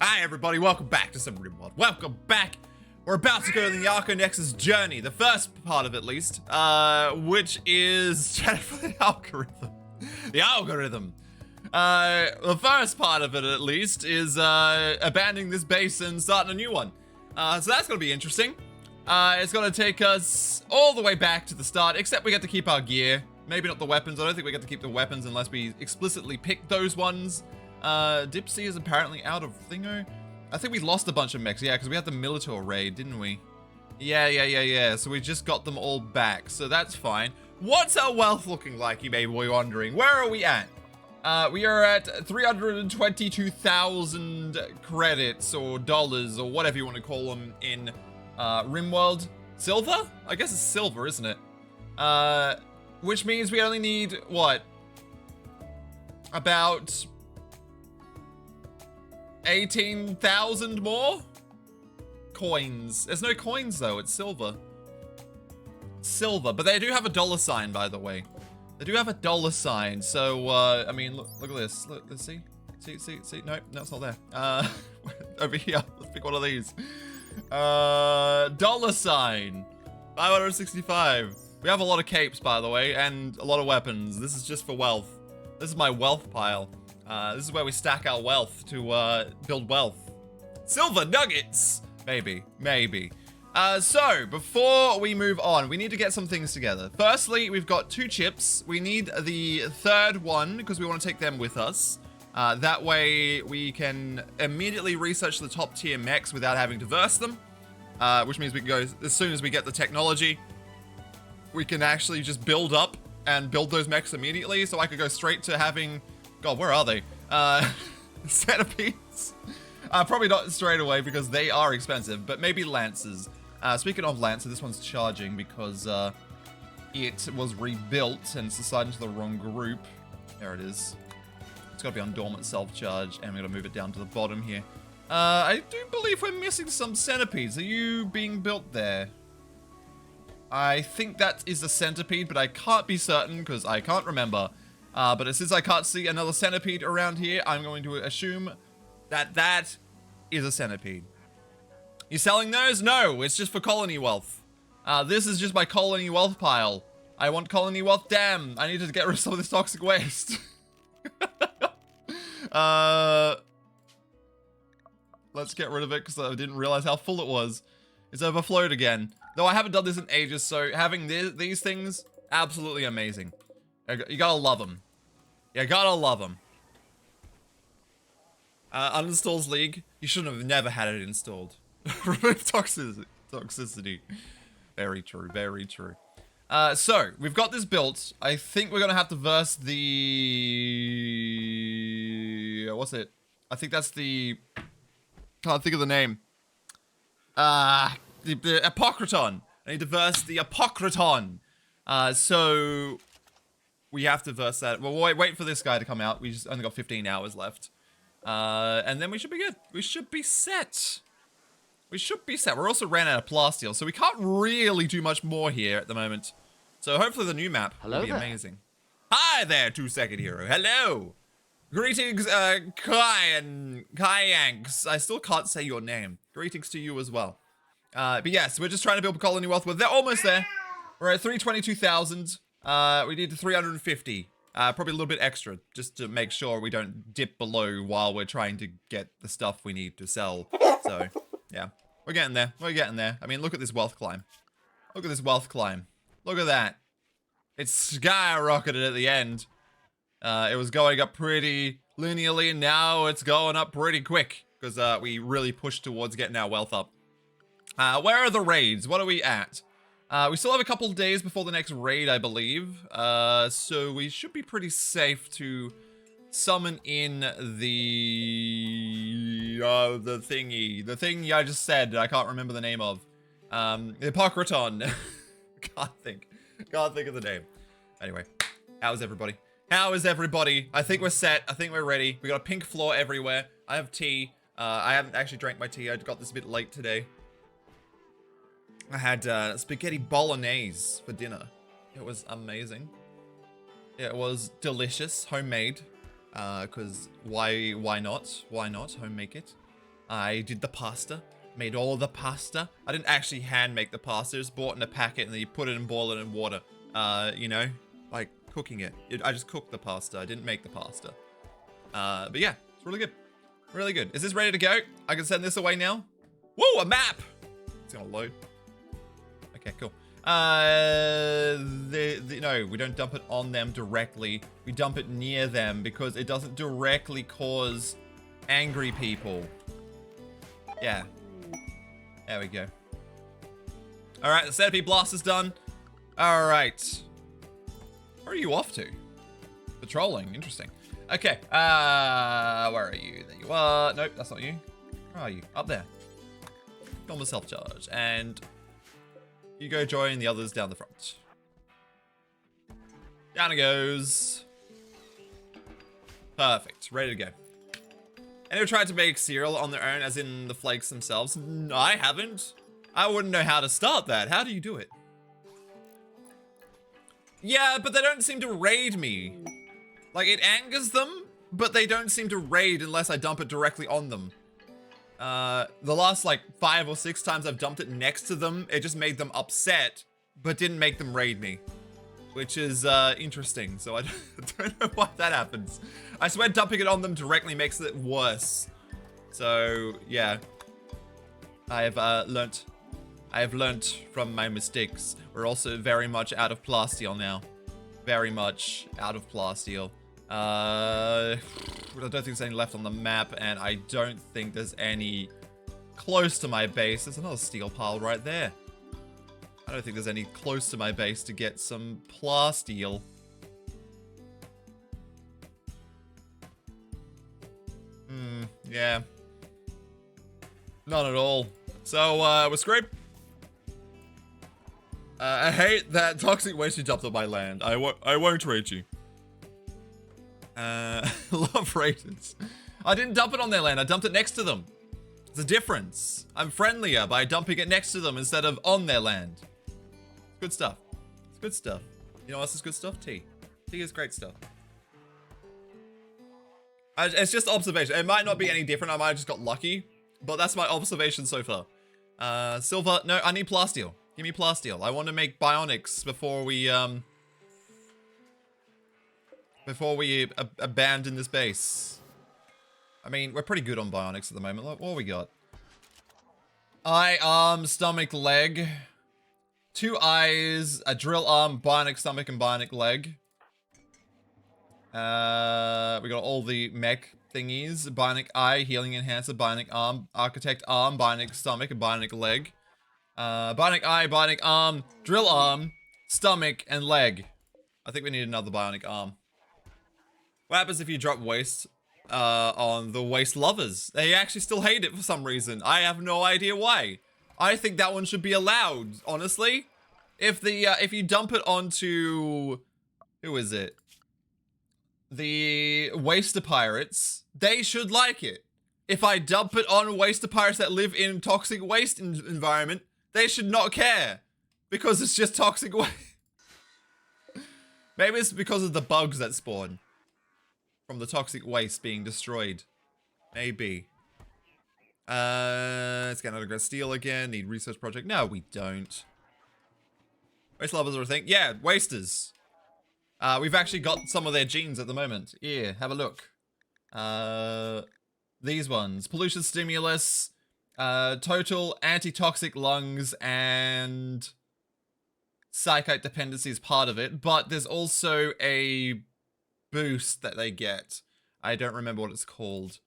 Hi everybody, welcome back to some RimWorld. Welcome back. We're about to go on the Archonexus journey, the first part of it at least, which is chatting for the algorithm. The algorithm. The first part of it at least is abandoning this base and starting a new one. So that's gonna be interesting. It's gonna take us all the way back to the start, except we get to keep our gear. Maybe not the weapons. I don't think we get to keep the weapons unless we explicitly pick those ones. Dipsy is apparently out of thingo. I think we lost a bunch of mechs, yeah, because we had the Mechanitor raid, didn't we? Yeah. So we just got them all back, so that's fine. What's our wealth looking like, you may be wondering? Where are we at? We are at 322,000 credits, or dollars, or whatever you want to call them in RimWorld. Silver? I guess it's silver, isn't it? Which means we only need, what? About 18,000 more coins. There's no coins though, it's silver. Silver, but they do have a dollar sign, by the way. They do have a dollar sign, so I mean, look at this. Look, let's see. See. No, it's not there. Over here. Let's pick one of these. Dollar sign. 565. We have a lot of capes, by the way, and a lot of weapons. This is just for wealth. This is my wealth pile. This is where we stack our wealth to build wealth. Silver nuggets! Maybe. So, before we move on, we need to get some things together. Firstly, we've got 2 chips. We need the third one, because we want to take them with us. That way, we can immediately research the top tier mechs without having to verse them. Which means we can go, as soon as we get the technology, we can actually just build up and build those mechs immediately. So I could go straight to having... God, where are they? Centipedes. Probably not straight away because they are expensive, but maybe Lancers. Speaking of Lancer, this one's charging because it was rebuilt and it's assigned to the wrong group. There it is. It's got to be on dormant self-charge, and we're going to move it down to the bottom here. I do believe we're missing some centipedes. Are you being built there? I think that is a centipede, but I can't be certain because I can't remember. But since I can't see another centipede around here, I'm going to assume that that is a centipede. You selling those? No, it's just for colony wealth. This is just my colony wealth pile. I want colony wealth. Damn, I need to get rid of some of this toxic waste. Let's get rid of it because I didn't realize how full it was. It's overflowed again. Though I haven't done this in ages, so having these things, absolutely amazing. You gotta love them. You gotta love them. Uninstalls League. You shouldn't have never had it installed. Remove toxicity. Very true. So, we've got this built. I think we're gonna have to verse the... what's it? I think that's the... Can't think of the name. The Apocryton. I need to verse the Apocryton. So... we have to verse that. Well, wait for this guy to come out. We just only got 15 hours left. And then we should be good. We should be set. We're also ran out of plasteel, so we can't really do much more here at the moment. So hopefully the new map will be amazing. Hi there, 2-second hero. Hello. Greetings, Kyanks. I still can't say your name. Greetings to you as well. But yes, we're just trying to build colony wealth. They're almost there. We're at 322,000. We need 350. Probably a little bit extra, just to make sure we don't dip below while we're trying to get the stuff we need to sell. So, yeah. We're getting there. I mean, look at this wealth climb. Look at that. It skyrocketed at the end. It was going up pretty linearly, and now it's going up pretty quick. Because we really pushed towards getting our wealth up. Where are the raids? What are we at? We still have a couple days before the next raid, I believe. So we should be pretty safe to summon in the thingy. The thing I just said, I can't remember the name of. The Apocryton. Can't think of the name. Anyway, how is everybody? I think we're set. I think we're ready. We got a pink floor everywhere. I have tea. I haven't actually drank my tea. I got this a bit late today. I had spaghetti bolognese for dinner. It was amazing. It was delicious, homemade. Because why not? Why not home make it? I did the pasta. Made all the pasta. I didn't actually hand make the pasta. Just bought in a packet and then you put it and boil it in water. You know, like cooking it. I just cooked the pasta. I didn't make the pasta. But yeah, it's really good. Really good. Is this ready to go? I can send this away now. Whoa, a map! It's gonna load. Okay, cool. No, we don't dump it on them directly. We dump it near them because it doesn't directly cause angry people. Yeah. There we go. Alright, the centipede blast is done. Alright. Where are you off to? Patrolling, interesting. Okay, where are you? There you are. Nope, that's not you. Where are you? Up there. Normal self-charge. And you go join the others down the front. Down it goes. Perfect. Ready to go. Anyone tried to make cereal on their own, as in the flakes themselves? No, I haven't. I wouldn't know how to start that. How do you do it? Yeah, but they don't seem to raid me. Like, it angers them, but they don't seem to raid unless I dump it directly on them. The last, like, 5 or 6 times I've dumped it next to them, it just made them upset, but didn't make them raid me. Which is, interesting, so I don't know why that happens. I swear dumping it on them directly makes it worse. So, yeah. I have learnt from my mistakes. We're also very much out of plasteel now. Very much out of plasteel. I don't think there's any left on the map, and I don't think there's any close to my base. There's another steel pile right there. I don't think there's any close to my base to get some plasteel. Yeah. None at all. So, we're screwed. I hate that toxic waste you dumped on my land. I won't rate you. Love ratings. I didn't dump it on their land. I dumped it next to them. There's a difference. I'm friendlier by dumping it next to them instead of on their land. It's good stuff. It's good stuff. You know what else is good stuff? Tea. Tea is great stuff. It's just observation. It might not be any different. I might have just got lucky. But that's my observation so far. Silver. No, I need plasteel. Give me plasteel. I want to make bionics before we abandon this base. I mean, we're pretty good on bionics at the moment. Look, what we got? Eye, arm, stomach, leg. 2 eyes, a drill arm, bionic stomach, and bionic leg. We got all the mech thingies. Bionic eye, healing enhancer, bionic arm, architect arm, bionic stomach, and bionic leg. Bionic eye, bionic arm, drill arm, stomach, and leg. I think we need another bionic arm. What happens if you drop waste on the waste lovers? They actually still hate it for some reason. I have no idea why. I think that one should be allowed, honestly. If you dump it onto, who is it? The Waster Pirates, they should like it. If I dump it on Waster Pirates that live in toxic waste environment, they should not care. Because it's just toxic waste. Maybe it's because of the bugs that spawn from the toxic waste being destroyed. Maybe. Let's get another steel again. Need research project. No, we don't. Waste lovers are a thing. Yeah, wasters. We've actually got some of their genes at the moment. Here, have a look. These ones. Pollution stimulus, total anti-toxic lungs, and psychite dependency is part of it. But there's also a boost that they get. I don't remember what it's called.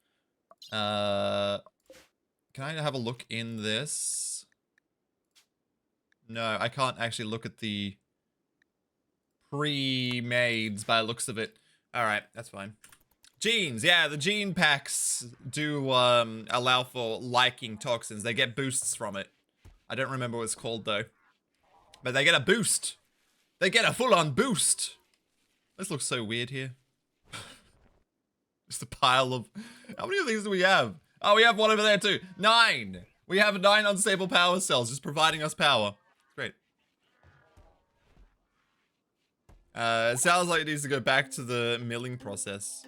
Can I have a look in this? No, I can't actually look at the pre-mades by the looks of it. Alright, that's fine. Genes, yeah, the gene packs do allow for liking toxins. They get boosts from it. I don't remember what it's called though. But they get a boost. They get a full-on boost. This looks so weird here. Just a pile of... How many of these do we have? Oh, we have one over there too. 9! We have 9 unstable power cells just providing us power. Great. It sounds like it needs to go back to the milling process.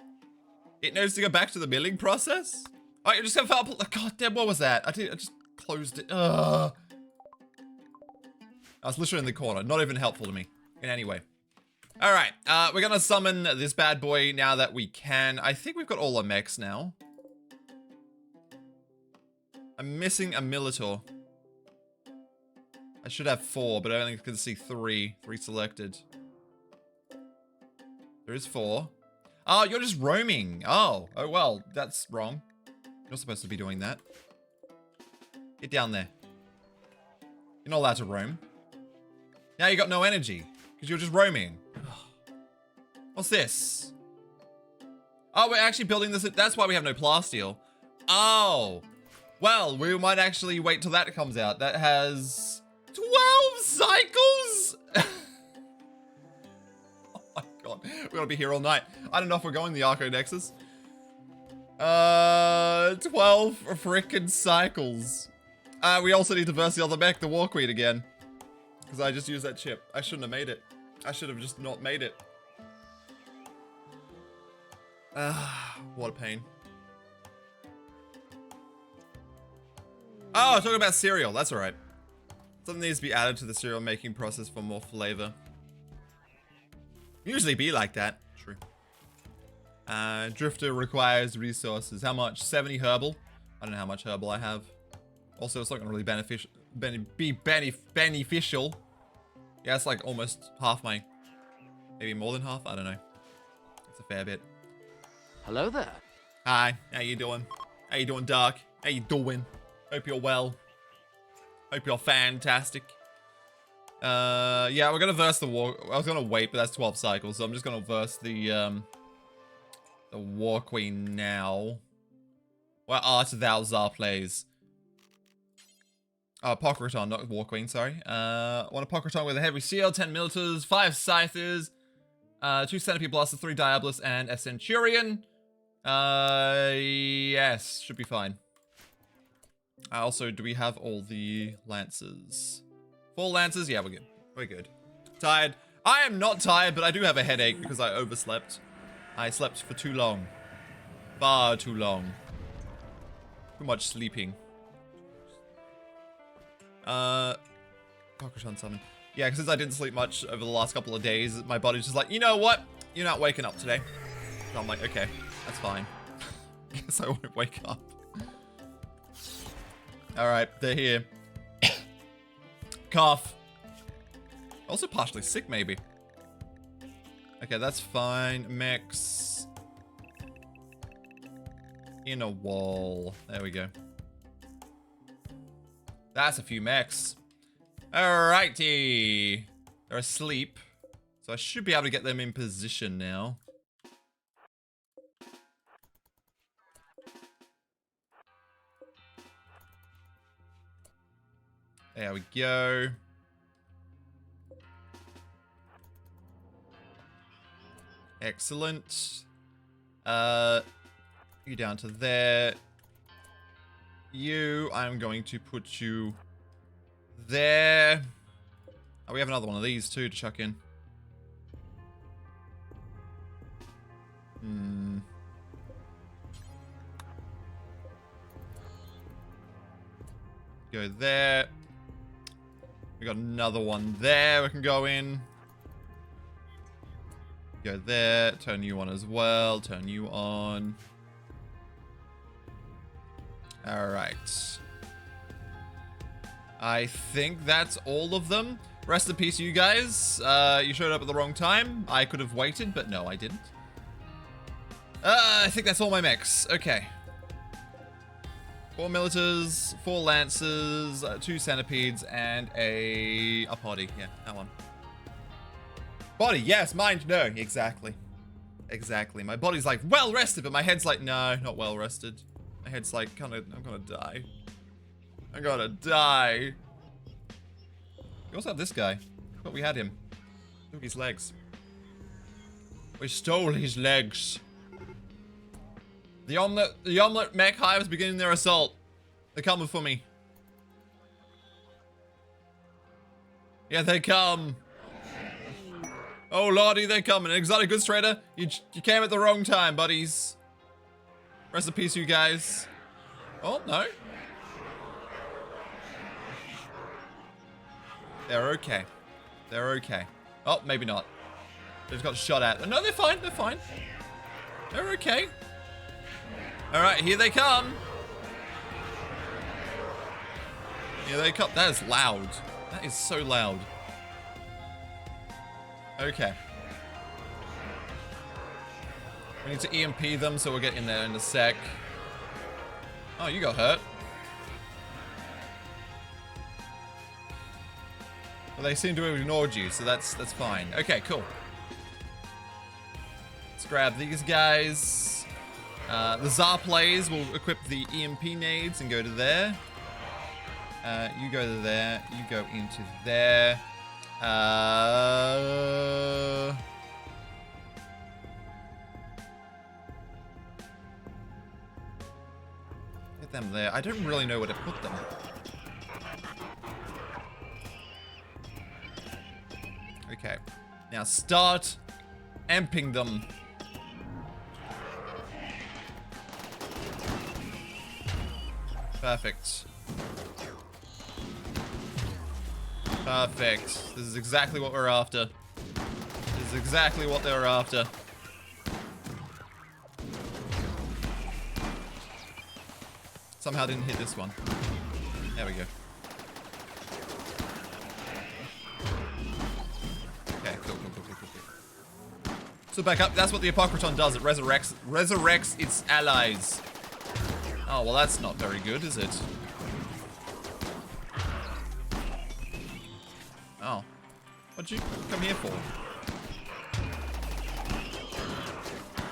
It needs to go back to the milling process? Oh, you just have God damn, what was that? I just closed it. I was literally in the corner. Not even helpful to me in any way. All right, we're gonna summon this bad boy now that we can. I think we've got all our mechs now. I'm missing a Militor. I should have 4, but I only can see 3. 3 selected. There is 4. Oh, you're just roaming. Oh well, that's wrong. You're supposed to be doing that. Get down there. You're not allowed to roam. Now you got no energy, because you're just roaming. What's this? Oh, we're actually building this. That's why we have no plasteel. Oh. Well, we might actually wait till that comes out. That has 12 cycles? Oh my god. We're gonna be here all night. I don't know if we're going the Archonexus. 12 frickin' cycles. We also need to verse the other mech, the War Queen again. Because I just used that chip. I shouldn't have made it. I should have just not made it. What a pain. Oh, talking about cereal. That's alright. Something needs to be added to the cereal making process for more flavor. Usually be like that. True. Drifter requires resources. How much? 70 herbal. I don't know how much herbal I have. Also, it's not going to really be beneficial. Yeah, it's like almost half my... Maybe more than half? I don't know. It's a fair bit. Hello there. Hi. How you doing? How you doing, Dark? How you doing? Hope you're well. Hope you're fantastic. Yeah, we're gonna verse the war. I was gonna wait, but that's 12 cycles, so I'm just gonna verse the War Queen now. Where art thou Tsar plays. Pocraton, not War Queen, sorry. Want a Pocraton with a heavy shield, 10 militars, 5 scythers, 2 centipede blasters, 3 diabolists, and a centurion. Yes, should be fine. Also, do we have all the lancers? 4 lancers? Yeah, we're good. We're good. Tired? I am not tired, but I do have a headache because I overslept. I slept for too long. Far too long. Too much sleeping. Pocraton summon. Yeah, since I didn't sleep much over the last couple of days, my body's just like, you know what? You're not waking up today. So I'm like, okay, that's fine. Guess I won't wake up. Alright, they're here. Cough. Also partially sick, maybe. Okay, that's fine. Mechs. In a wall. There we go. That's a few mechs. Alrighty. They're asleep. So I should be able to get them in position now. There we go. Excellent. You down to there. You, I'm going to put you there. Oh, we have another one of these too to chuck in. Go there. We got another one there we can go in. Go there. Turn you on as well. Turn you on. Alright. I think that's all of them. Rest in peace, you guys. You showed up at the wrong time. I could have waited, but no, I didn't. I think that's all my mechs. Okay. 4 militars, 4 lancers, 2 centipedes, and a potty. Yeah, that one. Body, yes, mind, no. Exactly. Exactly. My body's like, well rested, but my head's like, no, not well rested. My head's like, I'm gonna die. I'm gonna die. We also have this guy. I thought we had him. Took his legs. We stole his legs. The omelet mech hive is beginning their assault. They're coming for me. Yeah, they come. Oh lordy, they're coming. Exotic Goods Trader, you came at the wrong time, buddies. Rest in peace, you guys. Oh, no. They're okay. They're okay. Oh, maybe not. They just got shot at. No, they're fine. They're fine. They're okay. All right, here they come. Here they come. That is loud. That is so loud. Okay. We need to EMP them, so we'll get in there in a sec. Oh, you got hurt. Well, they seem to have ignored you, so that's fine. Okay, cool. Let's grab these guys. The Tsar plays will equip the EMP nades and go to there. You go to there. You go into there. Get them there. I don't really know where to put them. Okay. Now start amping them. Perfect. Perfect. This is exactly what we're after. This is exactly what they were after. Somehow didn't hit this one. There we go. Okay, cool. So back up. That's what the Apocryton does. It resurrects its allies. Oh, well, that's not very good, is it? Oh. What'd you come here for?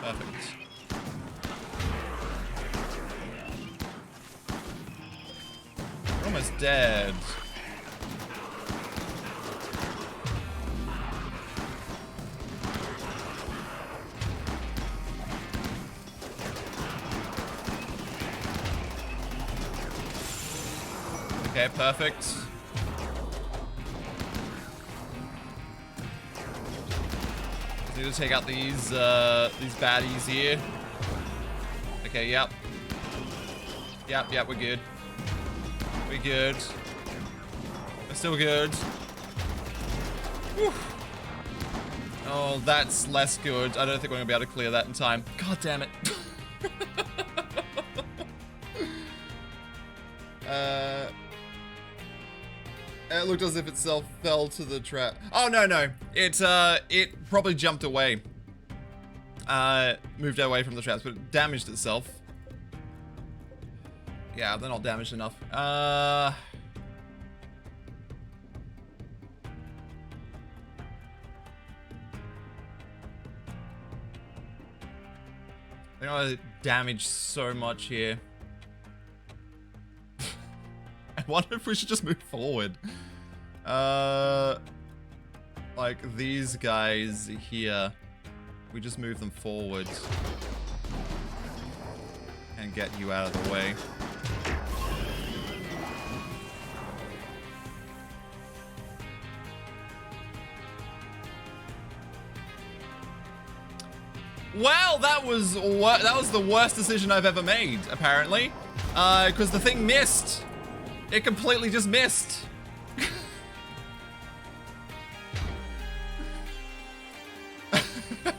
Perfect. We're almost dead. Okay, perfect. Need to take out these baddies here. Okay, yep. Yep, we're good. We're good. We're still good. Whew. Oh, that's less good. I don't think we're gonna be able to clear that in time. God damn it. It looked as if itself fell to the trap. Oh, no. It probably jumped away. Moved away from the traps, but it damaged itself. Yeah, they're not damaged enough. I think I damaged so much here. I wonder if we should just move forward. Like these guys here. We just move them forward. And get you out of the way. Well, that was the worst decision I've ever made, apparently. Because the thing missed. It completely just missed.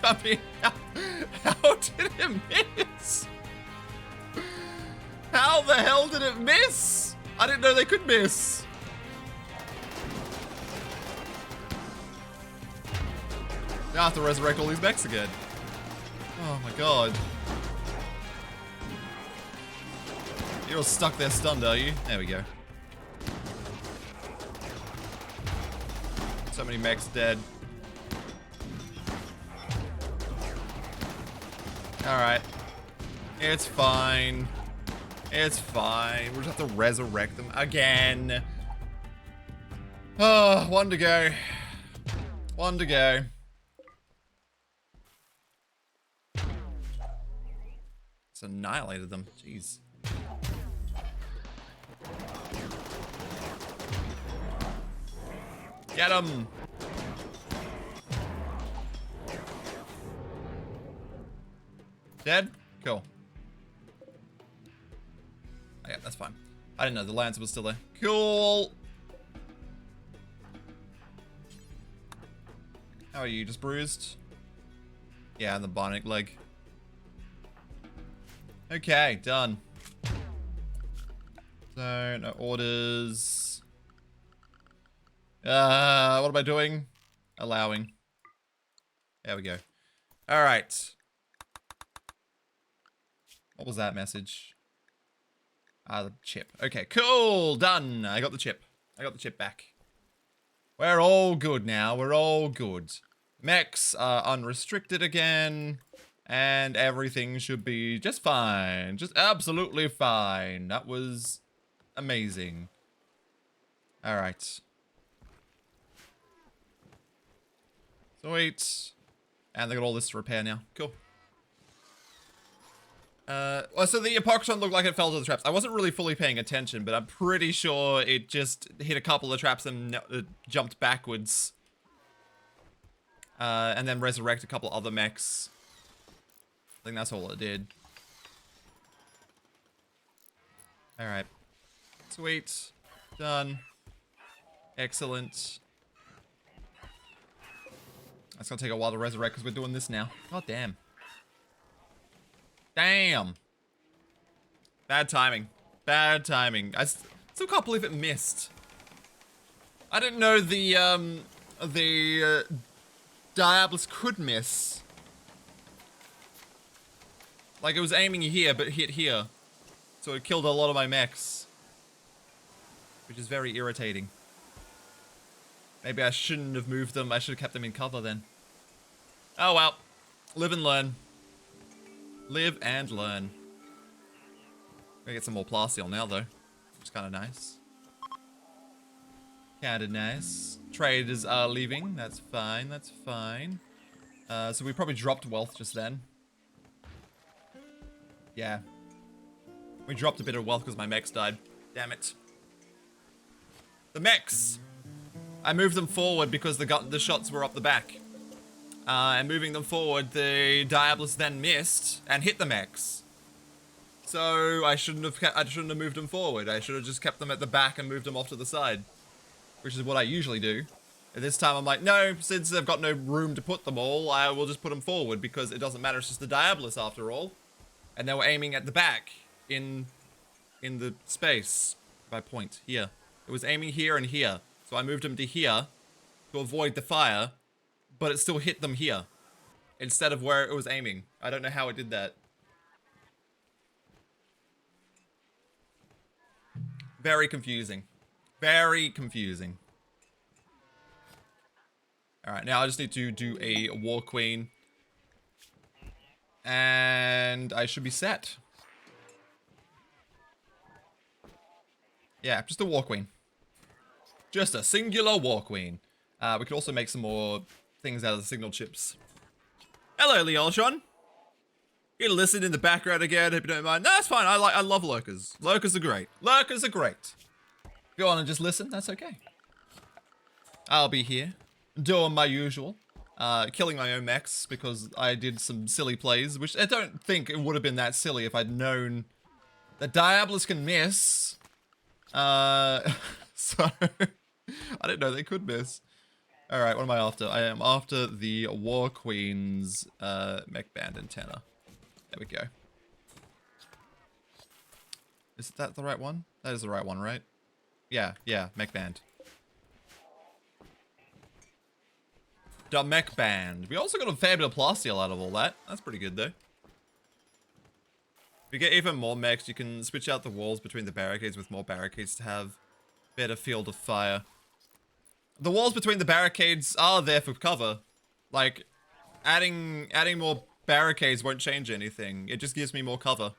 I mean, how did it miss? How the hell did it miss? I didn't know they could miss. Now I have to resurrect all these mechs again. Oh my god. You're all stuck there stunned, are you? There we go. So many mechs dead. Alright. It's fine. It's fine. We'll just have to resurrect them again. Oh, one to go. One to go. It's annihilated them. Jeez. Get him! Dead? Cool. I didn't know the Lancer was still there. Cool. How are you? Just bruised? Yeah, and the bionic leg. Okay, done. So, no orders. What am I doing? Allowing. There we go. Alright. What was that message? The chip. Okay, cool. Done. I got the chip. I got the chip back. We're all good now. We're all good. Mechs are unrestricted again. And everything should be just fine. Just absolutely fine. That was amazing. Alright. Sweet. And they got all this to repair now. Cool. Well, so the Apocryphon looked like it fell to the traps. I wasn't really fully paying attention, but I'm pretty sure it just hit a couple of traps and jumped backwards. And then resurrect a couple other mechs. I think that's all it did. Alright. Sweet. Done. Excellent. It's gonna take a while to resurrect because we're doing this now. God damn. Damn. Bad timing. Bad timing. I still can't believe it missed. I didn't know the Diabolus could miss. Like, it was aiming here, but hit here. So it killed a lot of my mechs. Which is very irritating. Maybe I shouldn't have moved them. I should have kept them in cover then. Oh well. Live and learn. Live and learn. Gonna get some more plasteel now though. Which is kind of nice. Kinda nice. Traders are leaving. That's fine. That's fine. So we probably dropped wealth just then. Yeah. We dropped a bit of wealth because my mechs died. Damn it. The mechs! I moved them forward because the shots were up the back. And moving them forward, the Diabolus then missed and hit the mechs. So I shouldn't have moved them forward. I should have just kept them at the back and moved them off to the side. Which is what I usually do. And this time I'm like, no, since they've got no room to put them all, I will just put them forward because it doesn't matter, it's just the Diabolus after all. And they were aiming at the back in the space. By point, here. It was aiming here and here. So I moved them to here to avoid the fire, but it still hit them here instead of where it was aiming. I don't know how it did that. Very confusing. Very confusing. Alright, now I just need to do a War Queen. And I should be set. Yeah, just a War Queen. Just a singular War Queen. We could also make some more things out of the signal chips. Hello, Leolshon. You can listen in the background again if you don't mind. No, it's fine. I love lurkers. Lurkers are great. Lurkers are great. If you want to just listen, that's okay. I'll be here, doing my usual. Killing my own mechs because I did some silly plays, which I don't think it would have been that silly if I'd known that Diabolus can miss. So, I didn't know they could miss. Alright, what am I after? I am after the War Queen's mech band antenna. There we go. Is that the right one? That is the right one, right? Yeah, mech band. The mech band. We also got a fair bit of plasteel out of all that. That's pretty good, though. If you get even more mechs, you can switch out the walls between the barricades with more barricades to have better field of fire. The walls between the barricades are there for cover. Like, adding more barricades won't change anything. It just gives me more cover.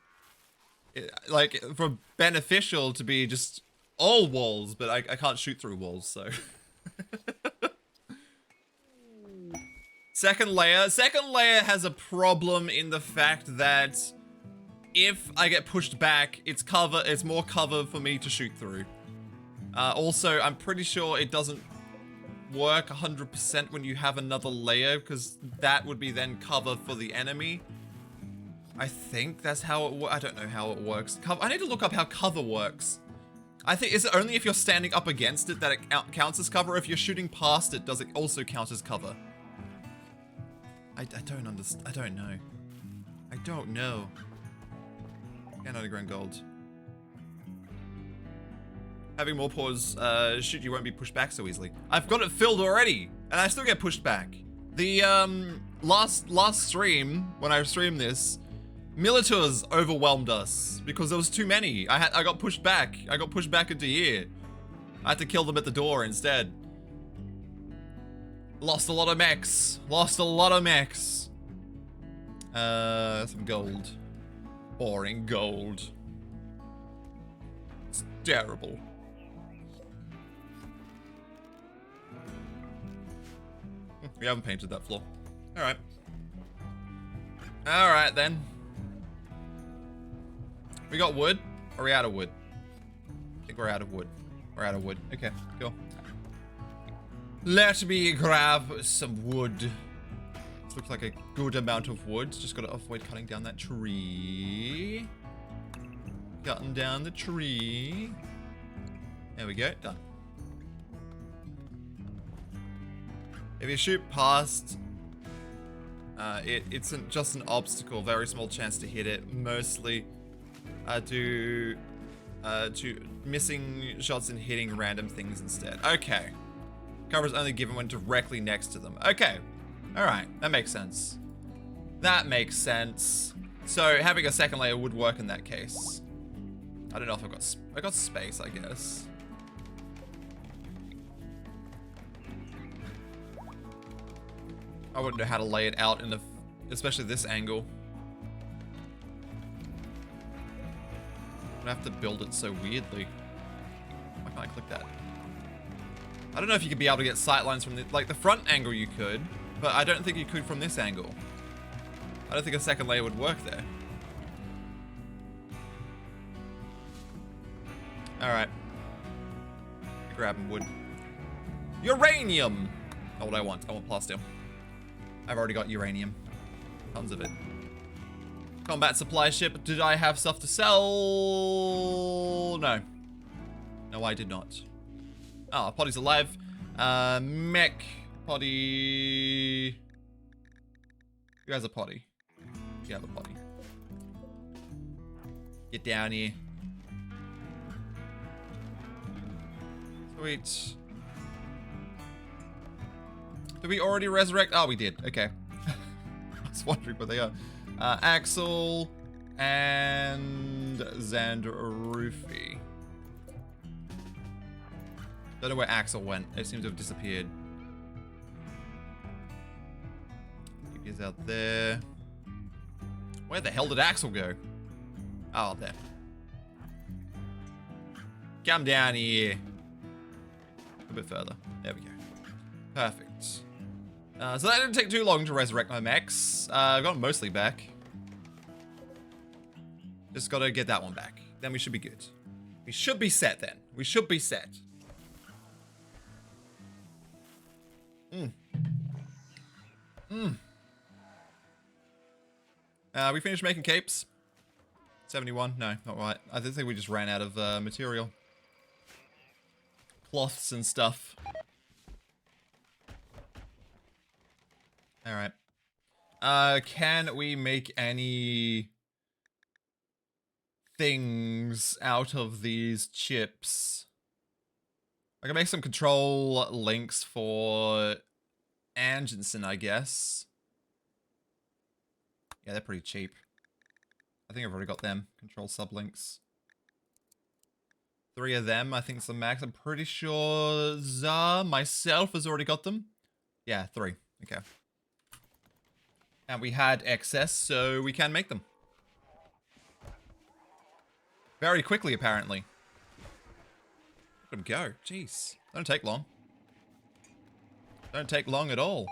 Like, for beneficial to be just all walls, but I can't shoot through walls, so... Second layer has a problem in the fact that if I get pushed back, it's more cover for me to shoot through. Also, I'm pretty sure it doesn't work 100% when you have another layer, because that would be then cover for the enemy. I think that's how it works. I don't know how it works. I need to look up how cover works, I think, is it only if you're standing up against it that it counts as cover? Or if you're shooting past it, does it also count as cover? I don't understand. I don't know. I don't know. And underground gold. Having more paws, shoot, you won't be pushed back so easily. I've got it filled already, and I still get pushed back. The, last stream, when I streamed this, Militars overwhelmed us because there was too many. I got pushed back. I got pushed back into here. I had to kill them at the door instead. Lost a lot of mechs. Lost a lot of mechs. Some gold. Boring gold. It's terrible. We haven't painted that floor. Alright. Alright then. We got wood? Or are we out of wood? I think we're out of wood. We're out of wood. Okay, cool. Let me grab some wood. This looks like a good amount of wood. Just gotta avoid cutting down that tree. Cutting down the tree. There we go, done. If you shoot past, it's just an obstacle. Very small chance to hit it. Mostly to missing shots and hitting random things instead. Okay. Cover is only given when directly next to them. Okay. Alright, that makes sense. That makes sense. So having a second layer would work in that case. I don't know if I got space, I guess. I wouldn't know how to lay it out in the, especially this angle. I'm gonna have to build it so weirdly. Why can't I click that? I don't know if you could be able to get sightlines from the, like the front angle you could, but I don't think you could from this angle. I don't think a second layer would work there. Alright. Grabbing wood. Uranium! Not what I want. I want plasteel. I've already got uranium. Tons of it. Combat supply ship. Did I have stuff to sell? No. No, I did not. Oh, Poddy's alive. Mech. Poddy. Who has a potty? You have a potty. Get down here. Sweet. Did we already resurrect? Oh, we did. Okay. I was wondering what they are. Axel and Zandrufi. Don't know where Axel went. It seems to have disappeared. He's out there. Where the hell did Axel go? Oh, there. Come down here. A bit further. There we go. Perfect. So that didn't take too long to resurrect my mechs. I got them mostly back. Just gotta get that one back. Then we should be good. We should be set then. We should be set. We finished making capes. 71? No, not right. I think we just ran out of material. Cloths and stuff. Alright. Can we make any things out of these chips? I can make some control links for Angensen, I guess. Yeah, they're pretty cheap. I think I've already got them. Control sublinks. 3 of them, I think it's the max. I'm pretty sure Zah, myself, has already got them. Yeah, 3. Okay. And we had excess, so we can make them. Very quickly, apparently. Let them go. Jeez. Don't take long. Don't take long at all.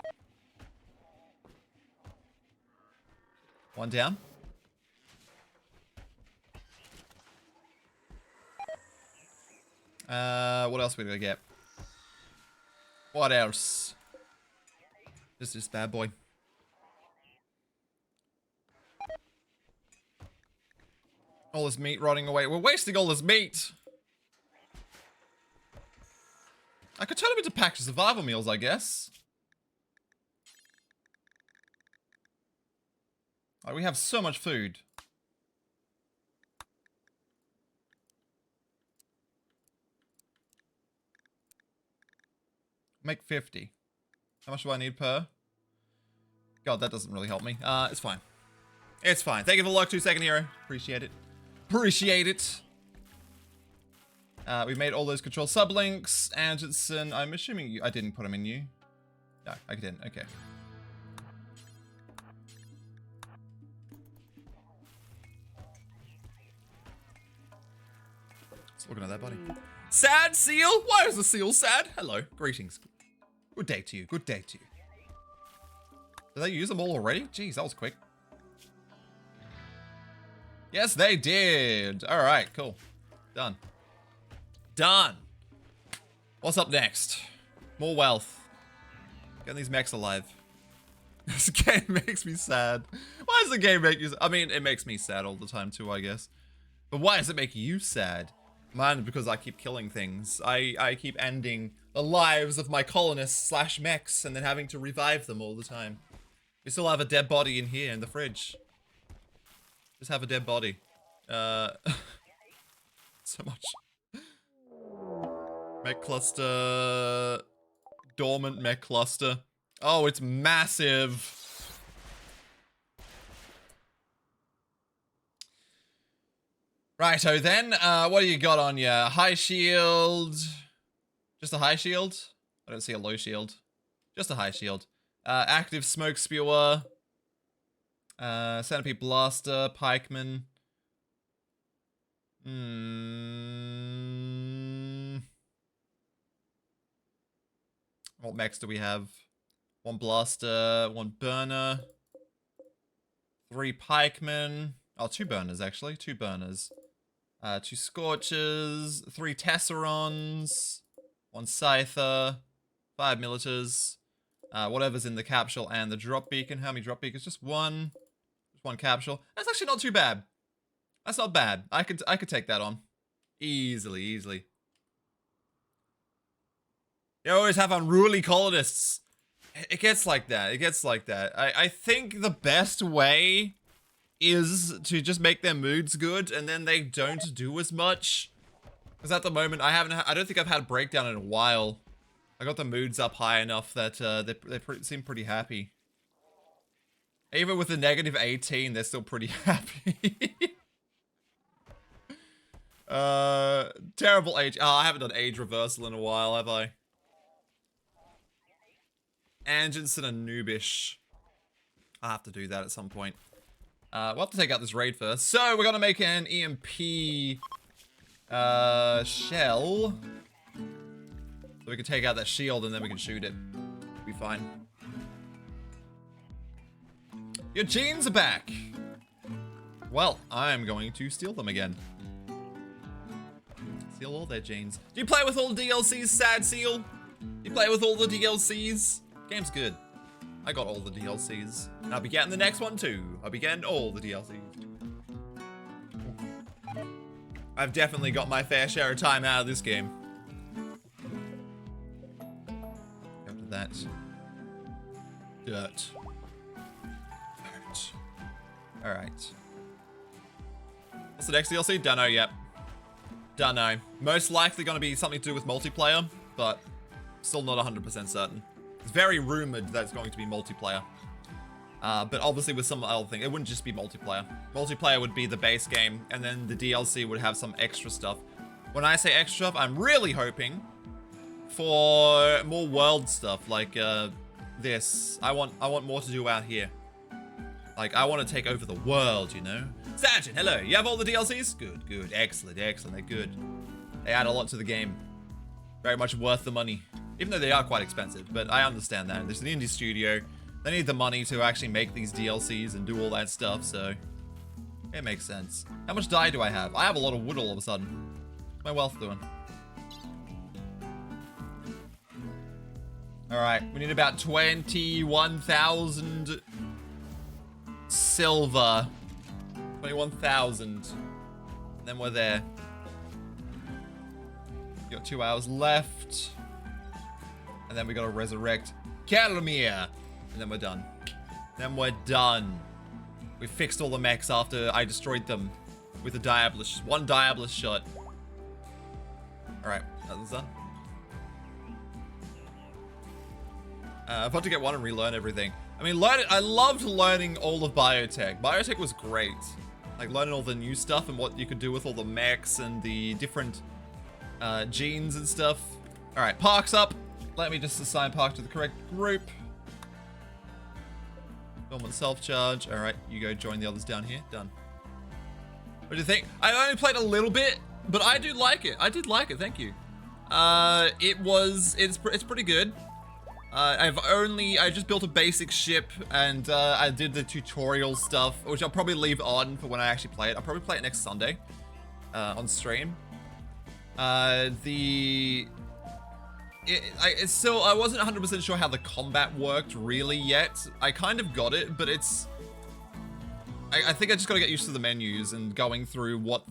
One down. What else we gonna get? What else? Just this bad boy. All this meat rotting away. We're wasting all this meat. I could turn them into packed survival meals, I guess. Like, we have so much food. Make 50. How much do I need per? God, that doesn't really help me. It's fine. It's fine. Thank you for the luck, 2-second hero. Appreciate it. Appreciate it. We made all those control sublinks. Anderson, I'm assuming I didn't put them in you. No, I didn't. Okay. Just looking at that, buddy. Sad seal? Why is the seal sad? Hello. Greetings. Good day to you. Good day to you. Did they use them all already? Jeez, that was quick. Yes, they did. All right, cool. Done. Done. What's up next? More wealth. Getting these mechs alive. This game makes me sad. Why does the game make you sad? I mean, it makes me sad all the time too, I guess. But why does it make you sad? Mine, because I keep killing things. I keep ending the lives of my colonists / mechs and then having to revive them all the time. We still have a dead body in here in the fridge. Just have a dead body. So much. Mech cluster. Dormant mech cluster. Oh, it's massive. Righto then. What do you got on you? High shield. Just a high shield? I don't see a low shield. Just a high shield. Active smoke spewer. Centipede blaster. Pikeman. What mechs do we have? 1 blaster, 1 burner, 3 pikemen. Oh, 2 burners actually. 2 burners. 2 scorchers, 3 tesserons, 1 scyther, 5 militars. Whatever's in the capsule and the drop beacon. How many drop beacons? Just 1. Just 1 capsule. That's actually not too bad. That's not bad. I could take that on. Easily, easily. You always have unruly colonists. It gets like that. It gets like that. I think the best way is to just make their moods good and then they don't do as much. Because at the moment, I don't think I've had a breakdown in a while. I got the moods up high enough that they seem pretty happy. Even with the negative 18, they're still pretty happy. Terrible age. Oh, I haven't done age reversal in a while, have I? Angenson and Noobish. I'll have to do that at some point. We'll have to take out this raid first. So, we're gonna make an EMP shell. So we can take out that shield and then we can shoot it. It'll be fine. Your genes are back! Well, I'm going to steal them again. Steal all their genes. Do you play with all the DLCs, Sad Seal? Do you play with all the DLCs? Game's good. I got all the DLCs. And I'll be getting the next one too. I'll be getting all the DLCs. I've definitely got my fair share of time out of this game. After that. Dirt. Dirt. Alright. What's the next DLC? Dunno yet. Dunno. Most likely gonna be something to do with multiplayer, but still not 100% certain. It's very rumored that it's going to be multiplayer. But obviously with some other thing, it wouldn't just be multiplayer. Multiplayer would be the base game, and then the DLC would have some extra stuff. When I say extra stuff, I'm really hoping for more world stuff, like this. I want more to do out here. Like, I want to take over the world, you know? Sergeant, hello. You have all the DLCs? Good, good. Excellent, excellent. They're good. They add a lot to the game. Very much worth the money. Even though they are quite expensive, but I understand that. There's an indie studio. They need the money to actually make these DLCs and do all that stuff, so it makes sense. How much dye do I have? I have a lot of wood all of a sudden. What's my wealth doing? Alright, we need about 21,000 silver. 21,000. And then we're there. Got 2 hours left. And then we gotta resurrect Calamir. And then we're done. Then we're done. We fixed all the mechs after I destroyed them with a Diabolist. One Diabolist shot. Alright, that's done. I've got to get one and relearn everything. I mean, I loved learning all of biotech. Biotech was great. Like, learning all the new stuff and what you could do with all the mechs and the different genes and stuff. Alright, Park's up. Let me just assign Park to the correct group. Film with self-charge. Alright, you go join the others down here. Done. What do you think? I only played a little bit, but I do like it. I did like it, thank you. It's pretty good. I just built a basic ship and I did the tutorial stuff, which I'll probably leave on for when I actually play it. I'll probably play it next Sunday on stream. I wasn't 100% sure how the combat worked really yet. I kind of got it, but I think I just gotta get used to the menus and going through what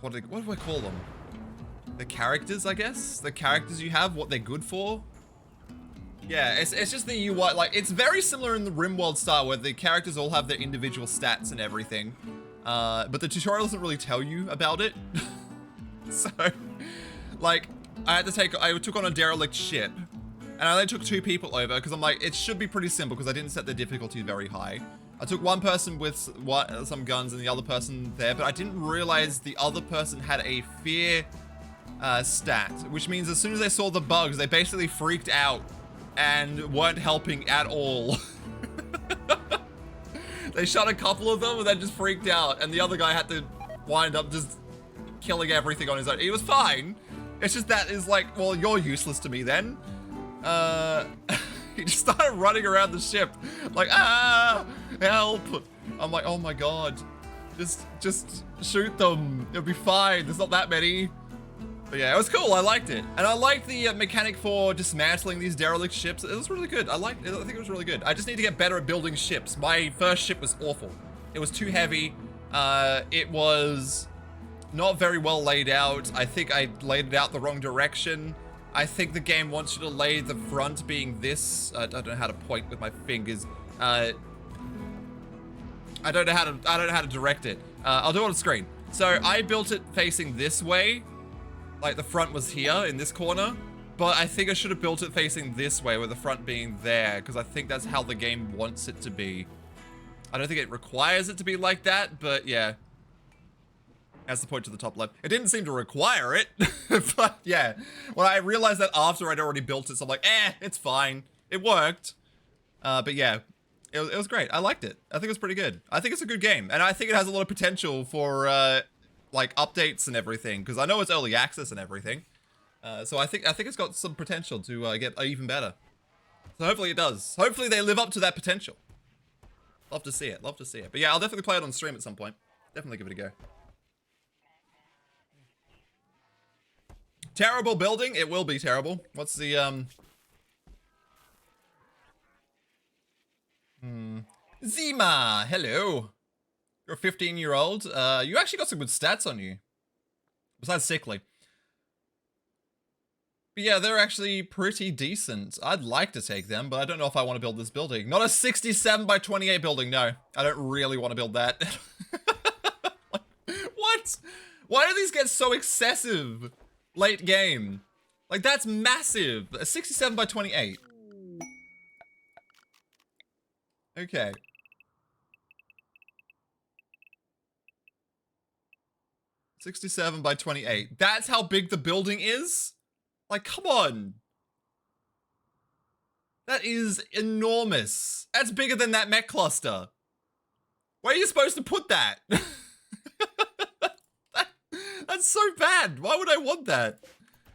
what do I call them? The characters, I guess? The characters you have, what they're good for? Yeah, it's just the UI, like, it's very similar in the RimWorld style where the characters all have their individual stats and everything. But the tutorial doesn't really tell you about it. So, like, I took on a derelict ship, and I only took 2 people over, because I'm like, it should be pretty simple, because I didn't set the difficulty very high. I took one person with some guns and the other person there, but I didn't realize the other person had a fear stat, which means as soon as they saw the bugs, they basically freaked out and weren't helping at all. They shot a couple of them and then just freaked out, and the other guy had to wind up just killing everything on his own. He was fine. It's just that is like, well, you're useless to me then. He just started running around the ship like, help. I'm like, oh my god, just shoot them. It'll be fine. There's not that many. But yeah, it was cool. I liked it. And I liked the mechanic for dismantling these derelict ships. It was really good. I liked it. I think it was really good. I just need to get better at building ships. My first ship was awful. It was too heavy. It was not very well laid out. I think I laid it out the wrong direction. I think the game wants you to lay the front being this. I don't know how to point with my fingers. I don't know how to direct it. I'll do it on screen. So I built it facing this way. Like the front was here in this corner, but I think I should have built it facing this way with the front being there, because I think that's how the game wants it to be. I don't think it requires it to be like that, but yeah. That's the point to the top left. It didn't seem to require it, but yeah. When I realized that after I'd already built it, so I'm like, it's fine. It worked. But yeah, it was great. I liked it. I think it was pretty good. I think it's a good game, and I think it has a lot of potential for, like updates and everything, because I know it's early access and everything. So I think it's got some potential to get even better. So hopefully it does. Hopefully they live up to that potential. Love to see it. Love to see it. But yeah, I'll definitely play it on stream at some point. Definitely give it a go. Terrible building? It will be terrible. What's the Zima, hello. You're a 15-year-old. You actually got some good stats on you. Besides sickly. But yeah, they're actually pretty decent. I'd like to take them, but I don't know if I want to build this building. Not a 67 by 28 building, no. I don't really want to build that. What? Why do these get so excessive late game? Like, that's massive. A 67 by 28. Okay. $67 by 28. That's how big the building is? Like, come on. That is enormous. That's bigger than that mech cluster. Where are you supposed to put that? That's so bad. Why would I want that?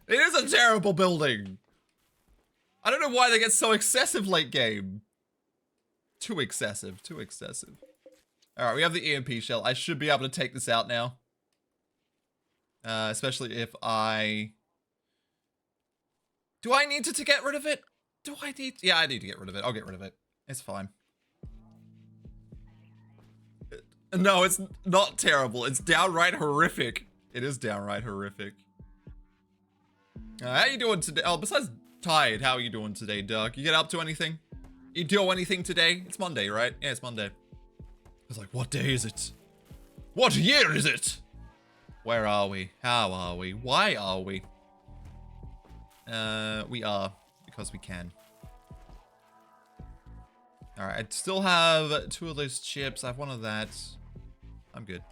It is a terrible building. I don't know why they get so excessive late game. Too excessive. Too excessive. Alright, we have the EMP shell. I should be able to take this out now. Especially if I... Do I need to get rid of it? Do I need... Yeah, I need to get rid of it. I'll get rid of it. It's fine. No, it's not terrible. It's downright horrific. It is downright horrific. How you doing today? Oh, besides tired, how are you doing today, Doug? You get up to anything? You do anything today? It's Monday, right? Yeah, it's Monday. I was like, what day is it? What year is it? Where are we? How are we? Why are we? We are. Because we can. Alright, I still have 2 of those chips. I have 1 of that. I'm good.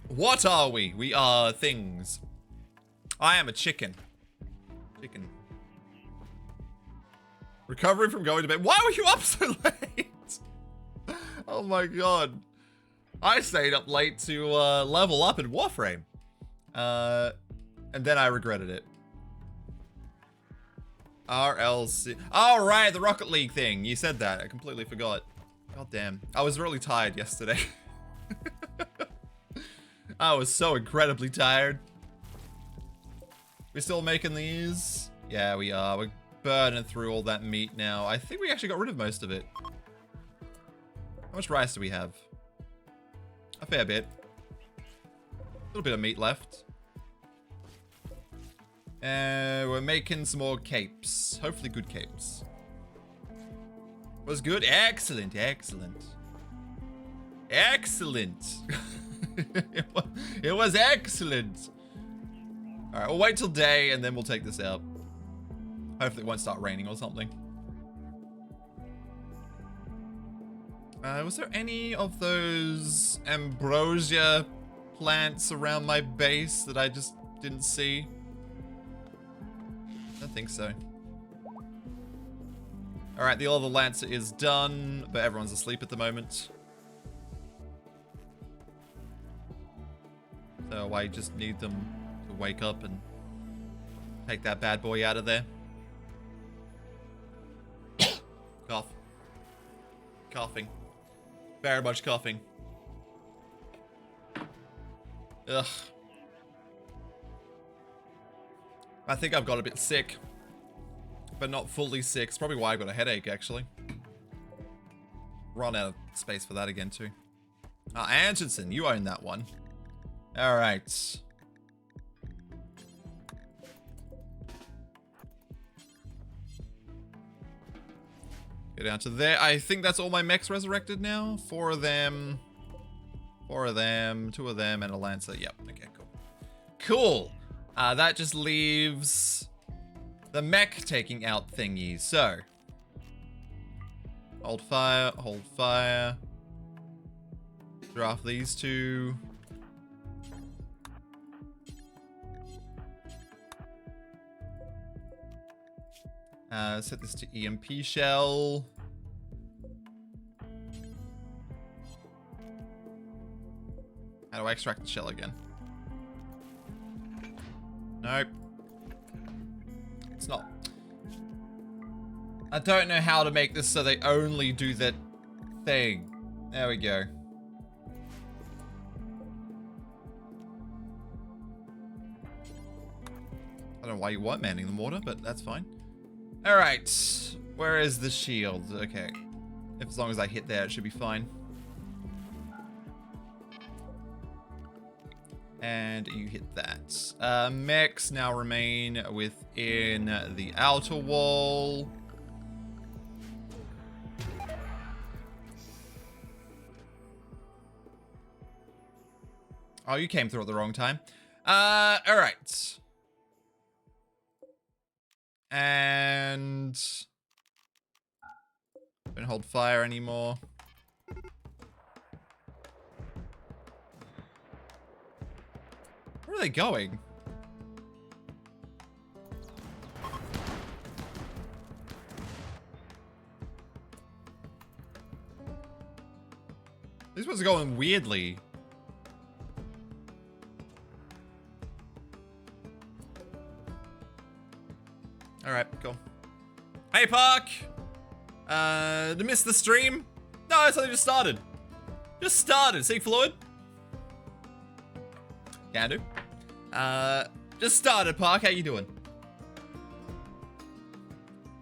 What are we? We are things. I am a chicken. Chicken. Recovering from going to bed. Why were you up so late? Oh my god. I stayed up late to level up in Warframe. And then I regretted it. RLC. Oh, right, the Rocket League thing. You said that. I completely forgot. God damn. I was really tired yesterday. I was so incredibly tired. We still making these? Yeah, we are. We're burning through all that meat now. I think we actually got rid of most of it. How much rice do we have? A fair bit. A little bit of meat left. We're making some more capes. Hopefully good capes. Was good? Excellent, excellent. Excellent. It was excellent. Alright, we'll wait till day and then we'll take this out. Hopefully it won't start raining or something. Was there any of those ambrosia plants around my base that I just didn't see? I don't think so. Alright, the other Lancer is done, but everyone's asleep at the moment. So I just need them to wake up and take that bad boy out of there. Cough. Coughing. Very much coughing. Ugh. I think I've got a bit sick. But not fully sick. It's probably why I've got a headache, actually. Run out of space for that again, too. Antonson, you own that one. Alright. Go down to there. I think that's all my mechs resurrected now. 4 of them. 4 of them. 2 of them and a Lancer. Yep. Okay, cool. Cool. That just leaves the mech taking out thingies. So. Hold fire. Hold fire. Draft these 2. Set this to EMP shell. How do I extract the shell again? Nope. It's not. I don't know how to make this so they only do that thing. There we go. I don't know why you weren't manning the water, but that's fine. Alright, where is the shield? Okay, if as long as I hit there, it should be fine. And you hit that. Mechs now remain within the outer wall. Oh, you came through at the wrong time. Alright. And don't hold fire anymore. Where are they going? These ones are going weirdly. Alright, cool. Hey, Park! Did you miss the stream? No, it's only just started. Just started. See, Floyd? Can do. Just started, Park. How you doing?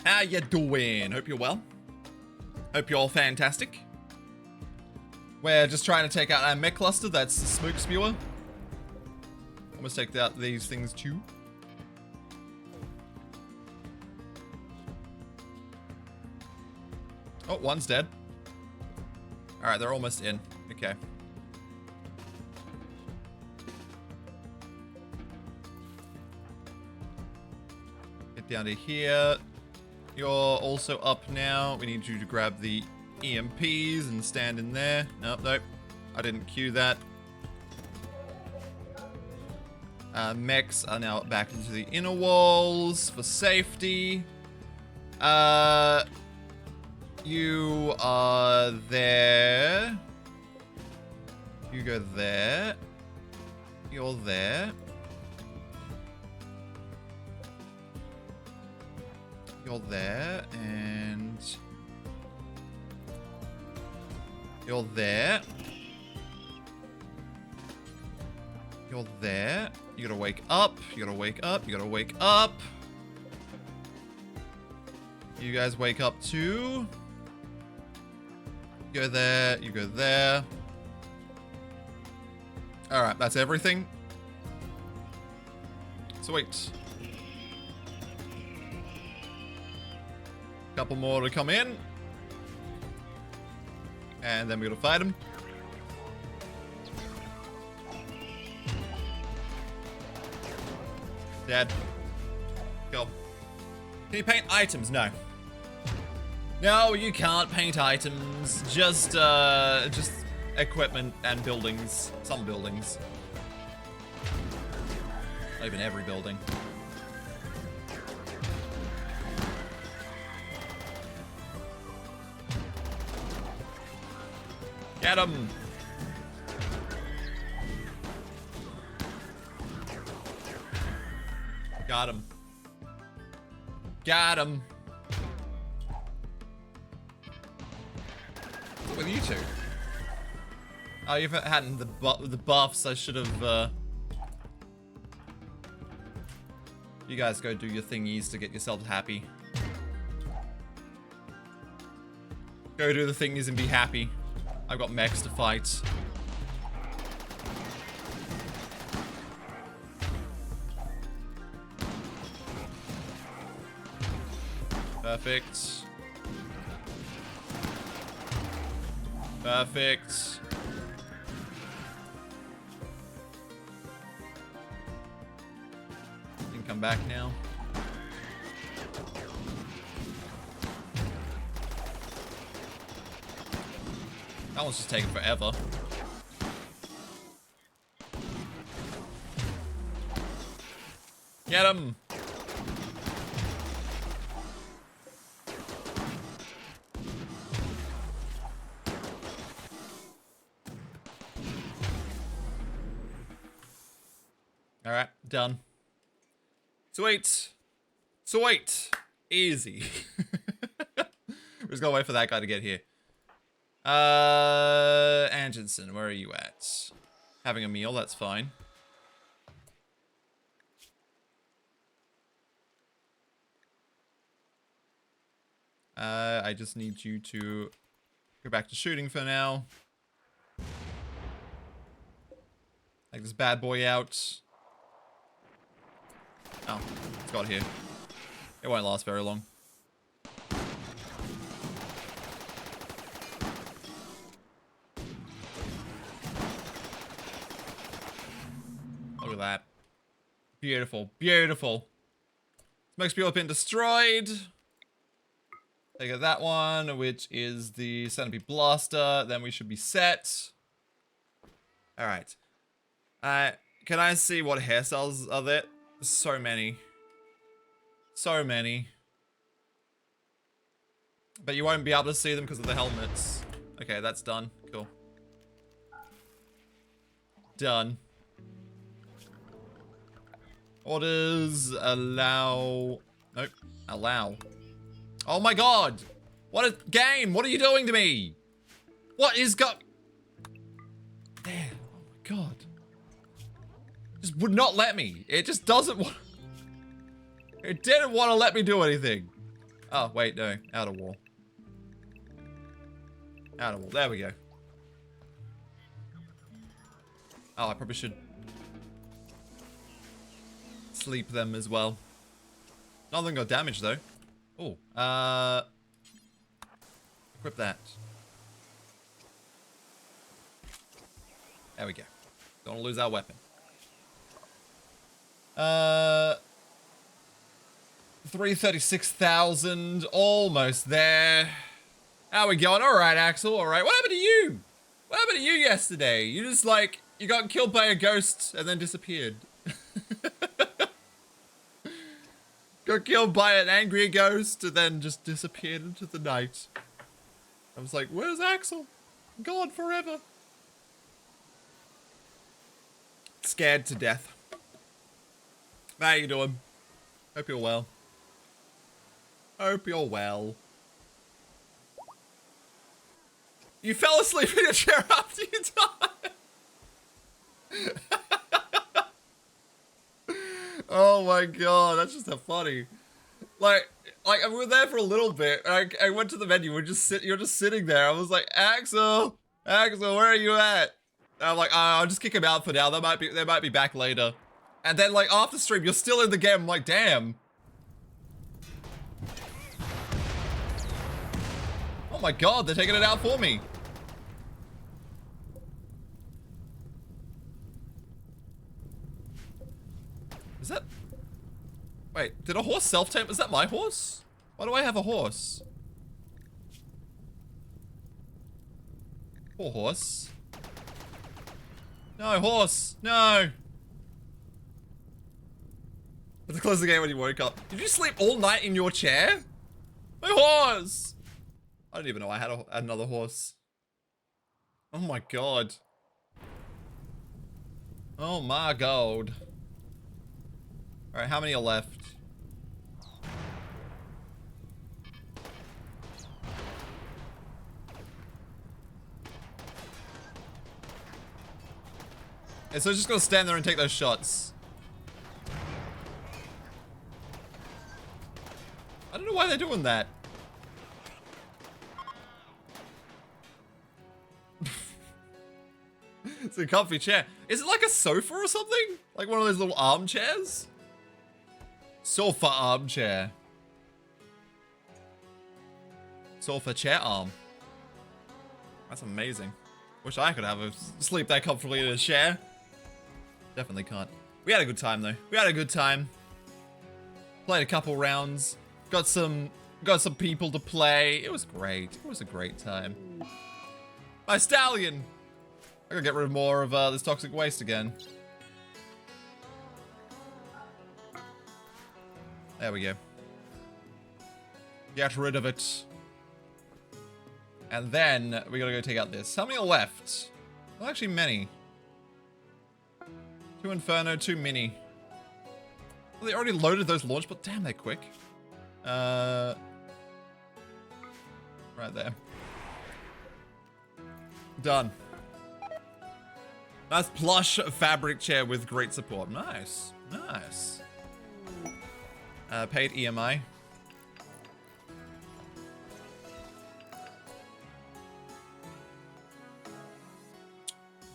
How you doing? Hope you're well. Hope you're all fantastic. We're just trying to take out our mech cluster. That's the smoke spewer. Almost take out these things too. Oh, one's dead. All right, they're almost in. Okay. Get down to here. You're also up now. We need you to grab the EMPs and stand in there. Nope, nope. I didn't queue that. Mechs are now back into the inner walls for safety. You are there. You go there. You're there. You're there, and you're there. You're there. You gotta wake up. You gotta wake up. You gotta wake up. You guys wake up too. You go there. You go there. Alright, that's everything. Sweet. Couple more to come in. And then we're gonna fight him. Dead. Go. Can you paint items? No. No, you can't paint items. Just equipment and buildings. Some buildings. Not even every building. Get him! Got him. Got him. What's with you two? Oh, you've had the buffs. I should have. You guys go do your thingies to get yourselves happy. Go do the thingies and be happy. I've got mechs to fight. Perfect. Perfect. You can come back now. That one's just taking forever. Get him! Alright, done. Sweet! Sweet! Easy. We're just gonna wait for that guy to get here. Angenson, where are you at? Having a meal, that's fine. I just need you to go back to shooting for now. Take this bad boy out. Oh, it's got here. It won't last very long. Look at that. Beautiful. Beautiful. Smoke people have been destroyed. Take out that one, which is the Centipede Blaster. Then we should be set. Alright. Can I see what hairstyles are there? So many. So many. But you won't be able to see them because of the helmets. Okay, that's done. Cool. Done. Orders allow... Nope. Allow. Oh my god! What a game! What are you doing to me? What is There. Oh my god. Just would not let me. It just doesn't want... It didn't want to let me do anything. Oh, wait, no. Outer wall. Outer wall. There we go. Oh, I probably should... sleep them as well. None of them got damaged, though. Oh, Equip that. There we go. Don't lose our weapon. 336,000. Almost there. How we going? All right, Axel. All right. What happened to you? What happened to you yesterday? You just like, you got killed by a ghost and then disappeared. Got killed by an angry ghost and then just disappeared into the night. I was like, where's Axel? Gone forever. Scared to death. How you doing? Hope you're well. Hope you're well. You fell asleep in your chair after you died. Oh my god, that's just so funny. Like we were there for a little bit. I went to the menu. You're just sitting there. I was like, Axel, where are you at? And I'm like, I'll just kick him out for now. They might be back later. And then like after stream, you're still in the game. I'm like, damn. Oh my god, they're taking it out for me. Is that... Wait, did a horse self-tame? Is that my horse? Why do I have a horse? Poor horse. No, horse! No! I had to close the game when you woke up. Did you sleep all night in your chair? My horse! I don't even know I had another horse. Oh my god. Oh my god. Alright, how many are left? Okay, so just gonna stand there and take those shots. I don't know why they're doing that. It's a comfy chair. Is it like a sofa or something? Like one of those little armchairs? Sofa armchair. Sofa chair arm. That's amazing. Wish I could have a sleep that comfortably in a chair. Definitely can't. We had a good time though. We had a good time. Played a couple rounds. Got some people to play. It was great. It was a great time. My stallion! I gotta get rid of more of this toxic waste again. There we go. Get rid of it. And then we gotta go take out this. How many are left? Well, actually many. 2 Inferno, 2 Mini. Well, they already loaded those launch, but damn, they're quick. Right there. Done. Nice plush fabric chair with great support. Nice. Nice. Paid EMI.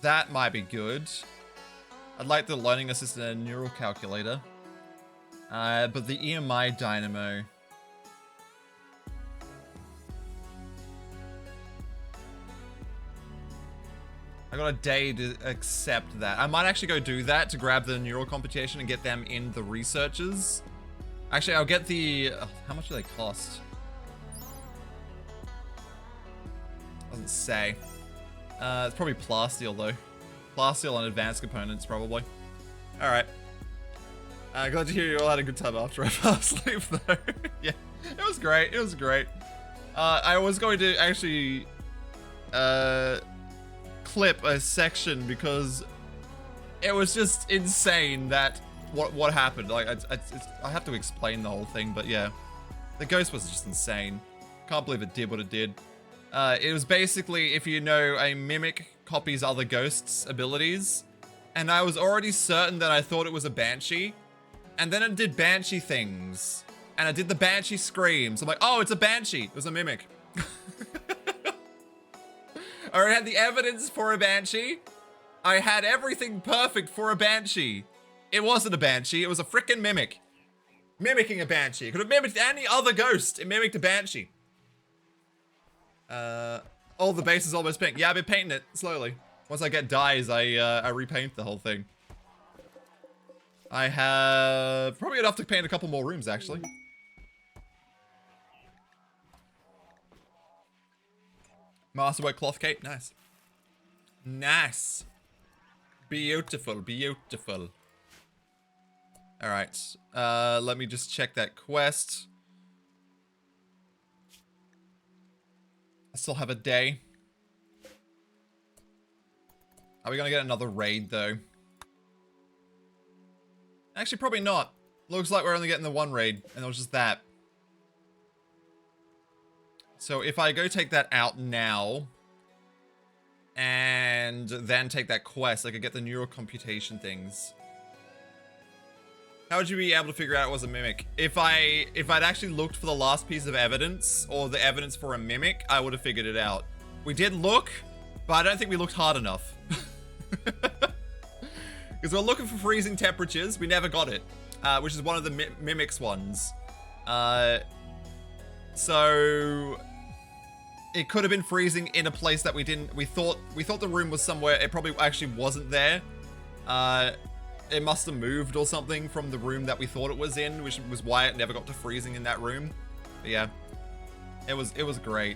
That might be good. I'd like the learning assistant and neural calculator. But the EMI dynamo. I got a day to accept that. I might actually go do that to grab the neural computation and get them in the researchers. Actually, I'll get the... how much do they cost? Doesn't say. It's probably plasteel though. Plasteel and advanced components probably. Alright. Glad to hear you all had a good time after I fell asleep though. Yeah, it was great. It was great. I was going to actually clip a section because it was just insane that what happened. Like I have to explain the whole thing, but yeah, the ghost was just insane. Can't believe it did what it did. It was basically, if you know, a mimic copies other ghosts' abilities, and I was already certain that I thought it was a banshee, and then it did banshee things, and I did the banshee screams. I'm like, oh, it's a banshee. It was a mimic. I already had the evidence for a banshee. I had everything perfect for a banshee. It wasn't a banshee. It was a freaking mimic. Mimicking a banshee. It could have mimicked any other ghost. It mimicked a banshee. Oh, the base is almost pink. Yeah, I've been painting it slowly. Once I get dyes, I repaint the whole thing. I have probably enough to paint a couple more rooms, actually. Masterwork cloth cape, nice. Nice. Beautiful, beautiful. All right, let me just check that quest. I still have a day. Are we gonna get another raid though? Actually, probably not. Looks like we're only getting the one raid, and it was just that. So if I go take that out now, and then take that quest, I could get the neural computation things. How would you be able to figure out it was a mimic? If I'd actually looked for the last piece of evidence, or the evidence for a mimic, I would have figured it out. We did look, but I don't think we looked hard enough. Because we're looking for freezing temperatures, we never got it, which is one of the mimics ones. So it could have been freezing in a place that we didn't. We thought the room was somewhere. It probably actually wasn't there. It must have moved or something from the room that we thought it was in, which was why it never got to freezing in that room. But yeah, it was great.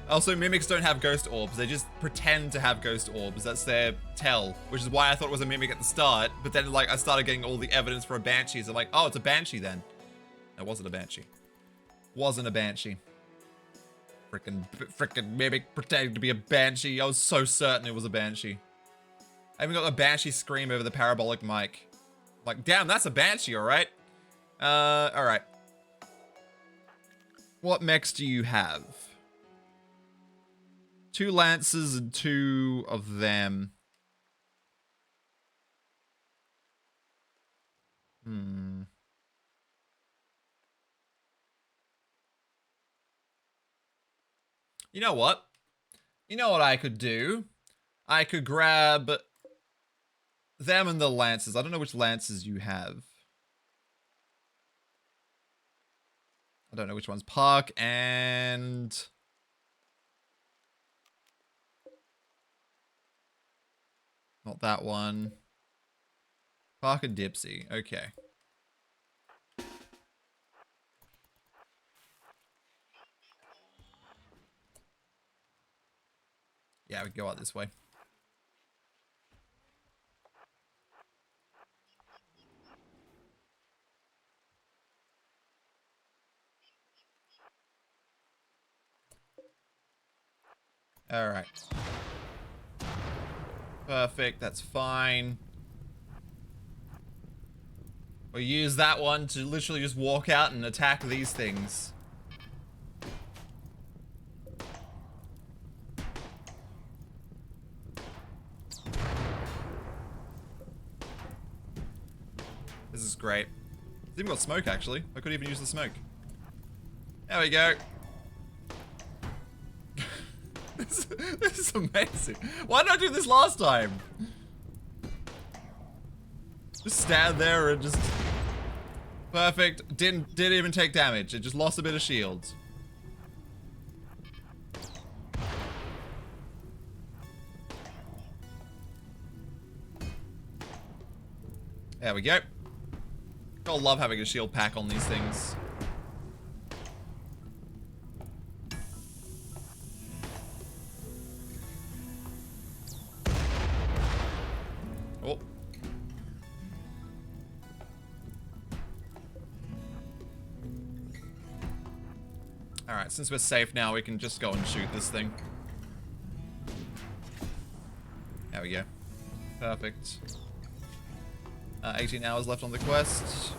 Also, mimics don't have ghost orbs. They just pretend to have ghost orbs. That's their tell, which is why I thought it was a mimic at the start. But then, like, I started getting all the evidence for a banshee. So I'm like, oh, it's a banshee then. It wasn't a banshee. Wasn't a banshee. Frickin' mimic pretending to be a banshee. I was so certain it was a banshee. I even got a banshee scream over the parabolic mic. Like, damn, that's a banshee, alright? Alright. What mechs do you have? 2 lances and 2 of them. You know what? You know what I could do? I could grab them and the lances. I don't know which lances you have. I don't know which one's Park and... Not that one. Park and Dipsy. Okay. Yeah, we can go out this way. All right. Perfect, that's fine. We'll use that one to literally just walk out and attack these things. This is great. It's even got smoke, actually. I could even use the smoke. There we go. This is amazing. Why did I do this last time? Just stand there and just... Perfect. Didn't even take damage. It just lost a bit of shield. There we go. Gotta love having a shield pack on these things. Oh. Alright, since we're safe now, we can just go and shoot this thing. There we go. Perfect. 18 hours left on the quest.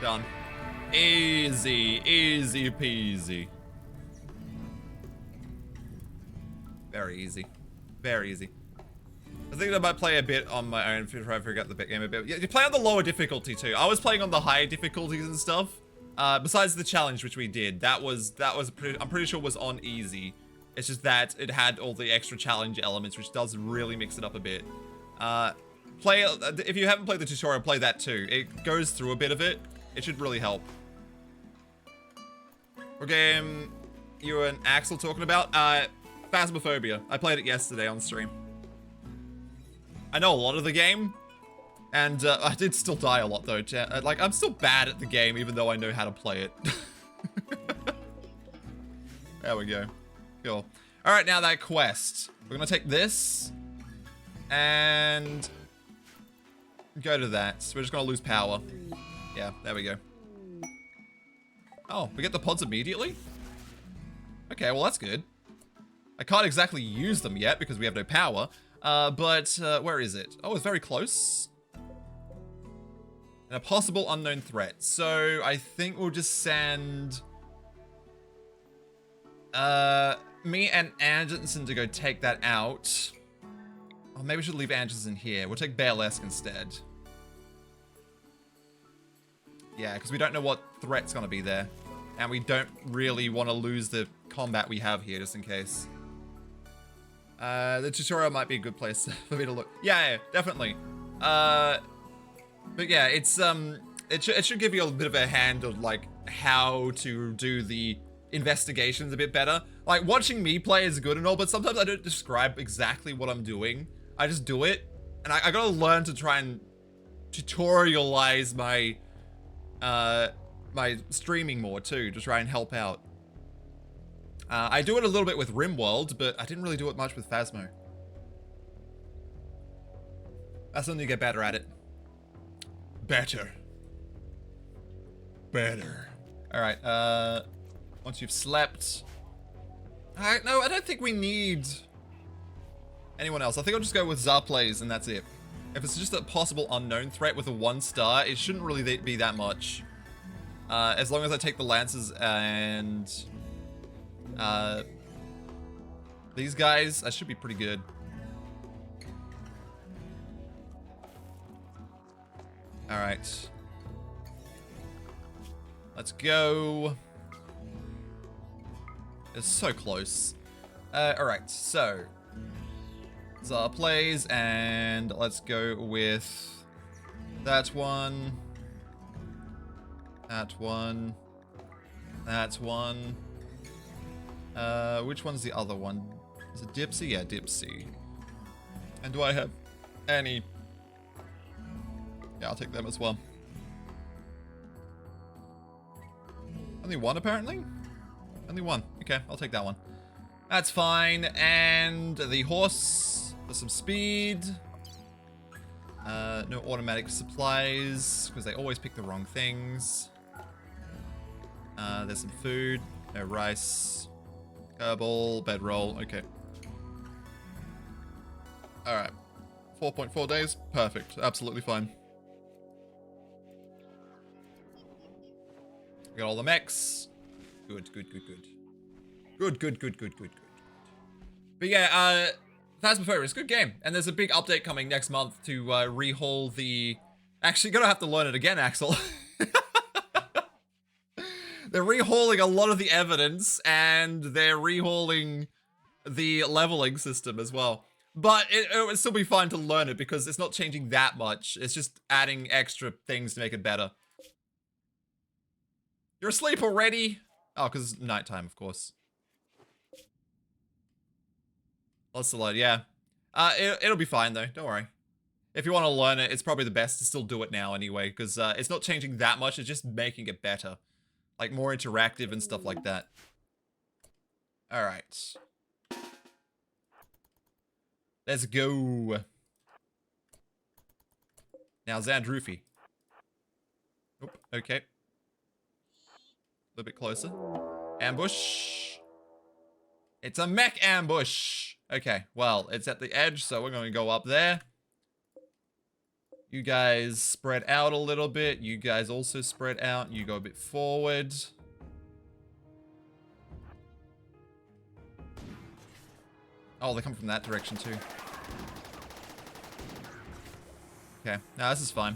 Done. Easy, easy peasy. Very easy. Very easy. I think I might play a bit on my own to try and figure out the bit game a bit. Yeah, you play on the lower difficulty too. I was playing on the higher difficulties and stuff. Besides the challenge which we did, I'm pretty sure was on easy. It's just that it had all the extra challenge elements, which does really mix it up a bit. If you haven't played the tutorial, play that too. It goes through a bit of it. It should really help. What game you and Axel talking about? Phasmophobia. I played it yesterday on stream. I know a lot of the game, and I did still die a lot though. Like, I'm still bad at the game even though I know how to play it. There we go. Cool. Alright, now that quest. We're gonna take this and go to that. So we're just gonna lose power. Yeah, there we go. Oh, we get the pods immediately? Okay, well that's good. I can't exactly use them yet because we have no power. But where is it? Oh, it's very close. And a possible unknown threat. So I think we'll just send me and Anderson to go take that out. Oh, maybe we should leave Anderson here. We'll take Balesk instead. Yeah, because we don't know what threat's gonna be there. And we don't really want to lose the combat we have here, just in case. The tutorial might be a good place for me to look. Yeah, definitely. But yeah, it's it should give you a bit of a hand of like how to do the investigations a bit better. Like, watching me play is good and all, but sometimes I don't describe exactly what I'm doing. I just do it, and I gotta learn to try and tutorialize my my streaming more too, to try and help out. I do it a little bit with RimWorld, but I didn't really do it much with Phasmo. That's something you get better at it. Better. Alright, once you've slept. Alright, no, I don't think we need anyone else. I think I'll just go with Zarplays and that's it. If it's just a possible unknown threat with a 1-star, it shouldn't really be that much. As long as I take the Lancers and these guys, I should be pretty good. Alright. Let's go. It's so close. Alright, so Zar plays, and let's go with that one. That one. That one. Which one's the other one? Is it Dipsy? Yeah, Dipsy. And do I have any? Yeah, I'll take them as well. Only one, apparently? Only one. Okay, I'll take that one. That's fine. And the horse for some speed. No automatic supplies, because they always pick the wrong things. There's some food. No rice. Kerbal, bedroll. Okay. Alright. 4.4 days. Perfect. Absolutely fine. We got all the mechs. Good. Good. But yeah, Phasmophobia is a good game. And there's a big update coming next month to rehaul the... Actually, gonna have to learn it again, Axel. They're rehauling a lot of the evidence, and they're rehauling the leveling system as well. But it would still be fine to learn it, because it's not changing that much. It's just adding extra things to make it better. You're asleep already? Oh, because it's nighttime, of course. Lots to load, yeah. It'll be fine, though. Don't worry. If you want to learn it, it's probably the best to still do it now anyway, because it's not changing that much. It's just making it better. Like, more interactive and stuff like that. Alright. Let's go. Now, Zandrufi. Oop, okay. A little bit closer. Ambush. It's a mech ambush. Okay, well, it's at the edge, so we're going to go up there. You guys spread out a little bit. You guys also spread out. You go a bit forward. Oh, they come from that direction too. Okay, now this is fine.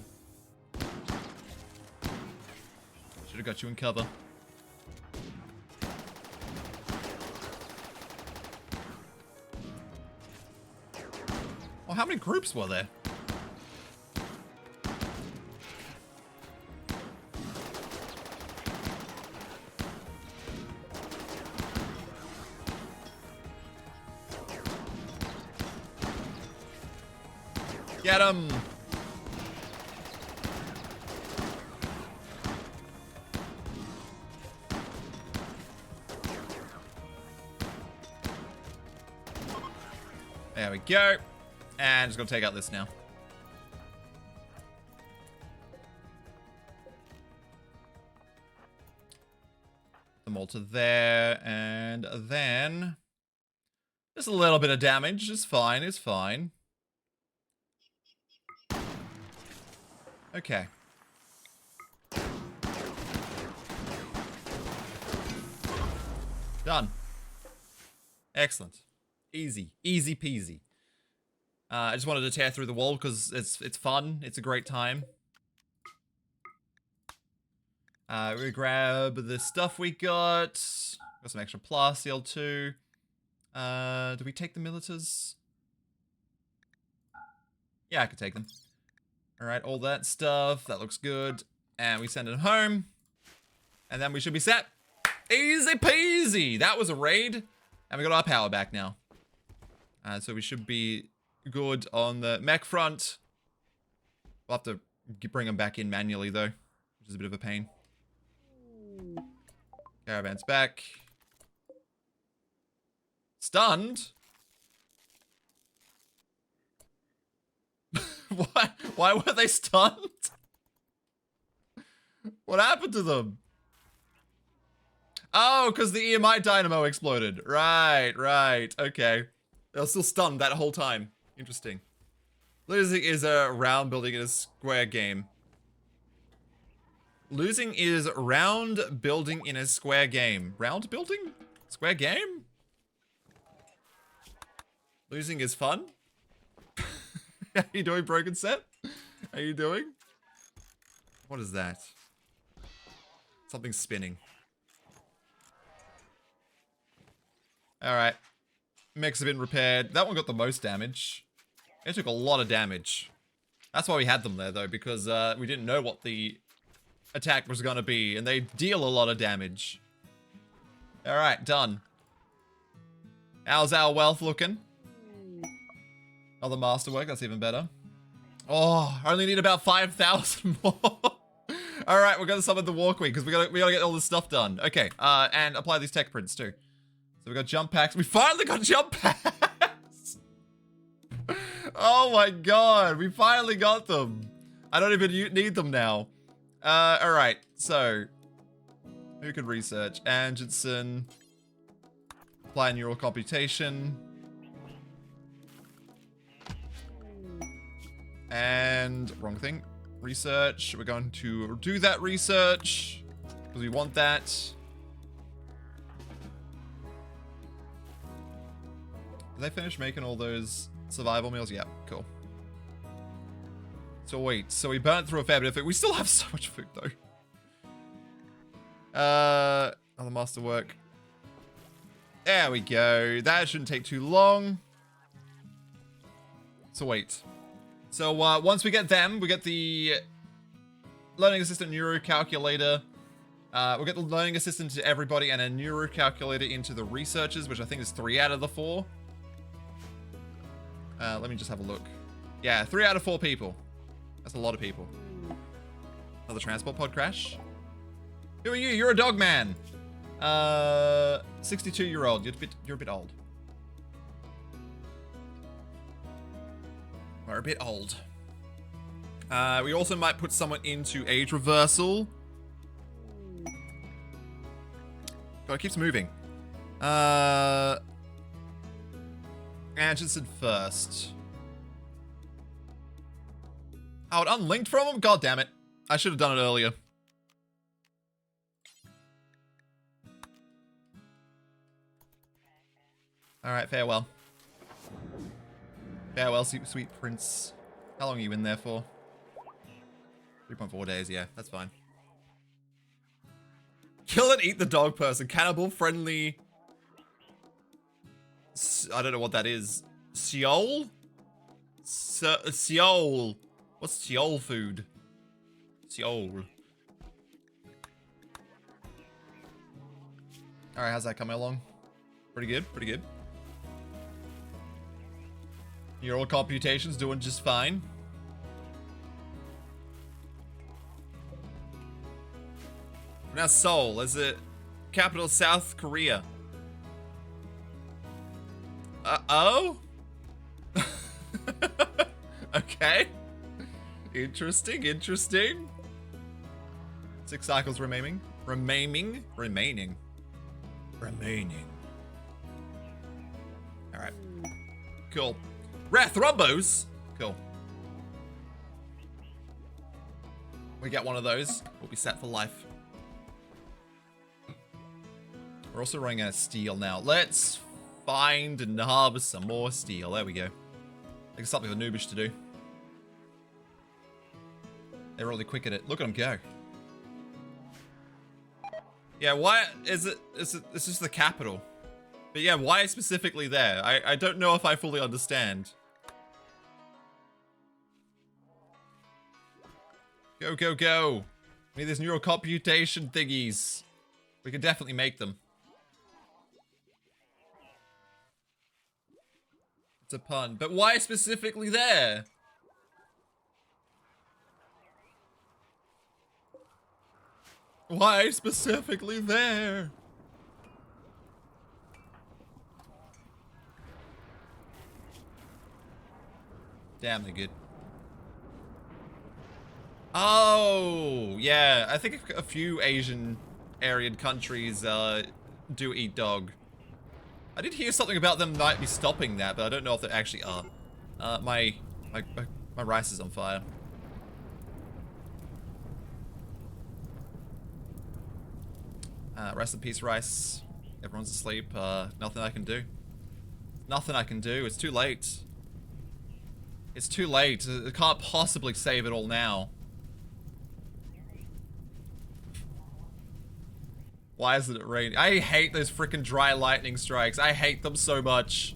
Should have got you in cover. Oh, how many groups were there? Get him! There we go. And just gonna take out this now. Them all to there, and then just a little bit of damage. It's fine, it's fine. Okay. Done. Excellent. Easy. Easy peasy. I just wanted to tear through the wall because it's fun. It's a great time. We grab the stuff we got. Got some extra plasteel too. Do we take the militars? Yeah, I could take them. Alright, all that stuff. That looks good. And we send it home. And then we should be set. Easy peasy! That was a raid. And we got our power back now. So we should be good on the mech front. We'll have to bring them back in manually though, which is a bit of a pain. Caravan's back. Stunned? What? Why were they stunned? What happened to them? Oh, because the EMI dynamo exploded. Right, right. Okay. They were still stunned that whole time. Interesting. Losing is a round building in a square game. Losing is round building in a square game. Round building? Square game? Losing is fun? How you doing, Broken Set? How you doing? What is that? Something's spinning. Alright. Mechs have been repaired. That one got the most damage. It took a lot of damage. That's why we had them there, though, because we didn't know what the attack was going to be, and they deal a lot of damage. Alright, done. How's our wealth looking? Other masterwork, that's even better. Oh, I only need about 5,000 more. Alright, we're gonna summon the walkway, because we gotta get all this stuff done. Okay, and apply these tech prints, too. So we got jump packs. We finally got jump packs! Oh my god, we finally got them. I don't even need them now. Alright, so who could research? Angensen. Apply neural computation. And wrong thing. Research. We're going to do that research because we want that. Did they finish making all those survival meals? Yeah, cool. So wait, so we burnt through a fair bit of food. We still have so much food though. Other masterwork. There we go. That shouldn't take too long. So wait. So once we get them, we get the learning assistant neuro calculator. We'll get the learning assistant to everybody and a neuro calculator into the researchers, which I think is 3 out of the 4. Let me just have a look. Yeah, 3 out of 4 people. That's a lot of people. Another transport pod crash. Who are you? You're a dog man. 62-year-old. You're a bit old. We're a bit old. We also might put someone into age reversal. God, it keeps moving. Angensen first. Oh, it unlinked from him? God damn it. I should have done it earlier. Alright, farewell. Farewell, sweet prince. How long are you in there for? 3.4 days, yeah, that's fine. Kill and eat the dog person. Cannibal friendly. I don't know what that is. Seol? Seol. What's Seol food? Seol. Alright, how's that coming along? Pretty good, pretty good. Neural computation's doing just fine. Now Seoul, is it capital South Korea? Oh? Okay. Interesting, interesting. 6 cycles remaining. Remaining. Alright. Cool. Rare thrombos. Cool. We get one of those. We'll be set for life. We're also running out of steel now. Let's find and harvest some more steel. There we go. I think it's something for Noobish to do. They're really quick at it. Look at them go. Yeah, why is it? It's just the capital. But yeah, why specifically there? I don't know if I fully understand. Go, go, go. We need these neural computation thingies. We can definitely make them. It's a pun. But why specifically there? Why specifically there? Damn, they're good. Oh, yeah. I think a few Asian Aryan countries do eat dog. I did hear something about them might be stopping that, but I don't know if they actually are. My rice is on fire. Rest in peace, rice. Everyone's asleep. Nothing I can do. Nothing I can do. It's too late. It's too late. I can't possibly save it all now. Why isn't it raining? I hate those freaking dry lightning strikes. I hate them so much.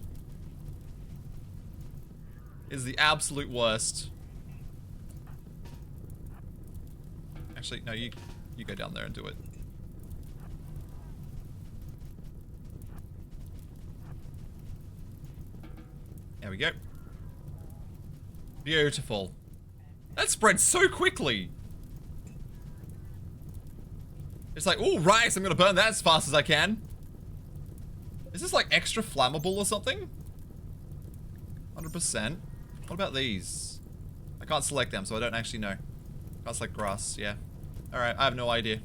It's the absolute worst. Actually, no, you go down there and do it. There we go. Beautiful. That spread so quickly. It's like, ooh, rice, I'm gonna burn that as fast as I can. Is this like extra flammable or something? 100%. What about these? I can't select them, so I don't actually know. Can't select grass, yeah. Alright, I have no idea.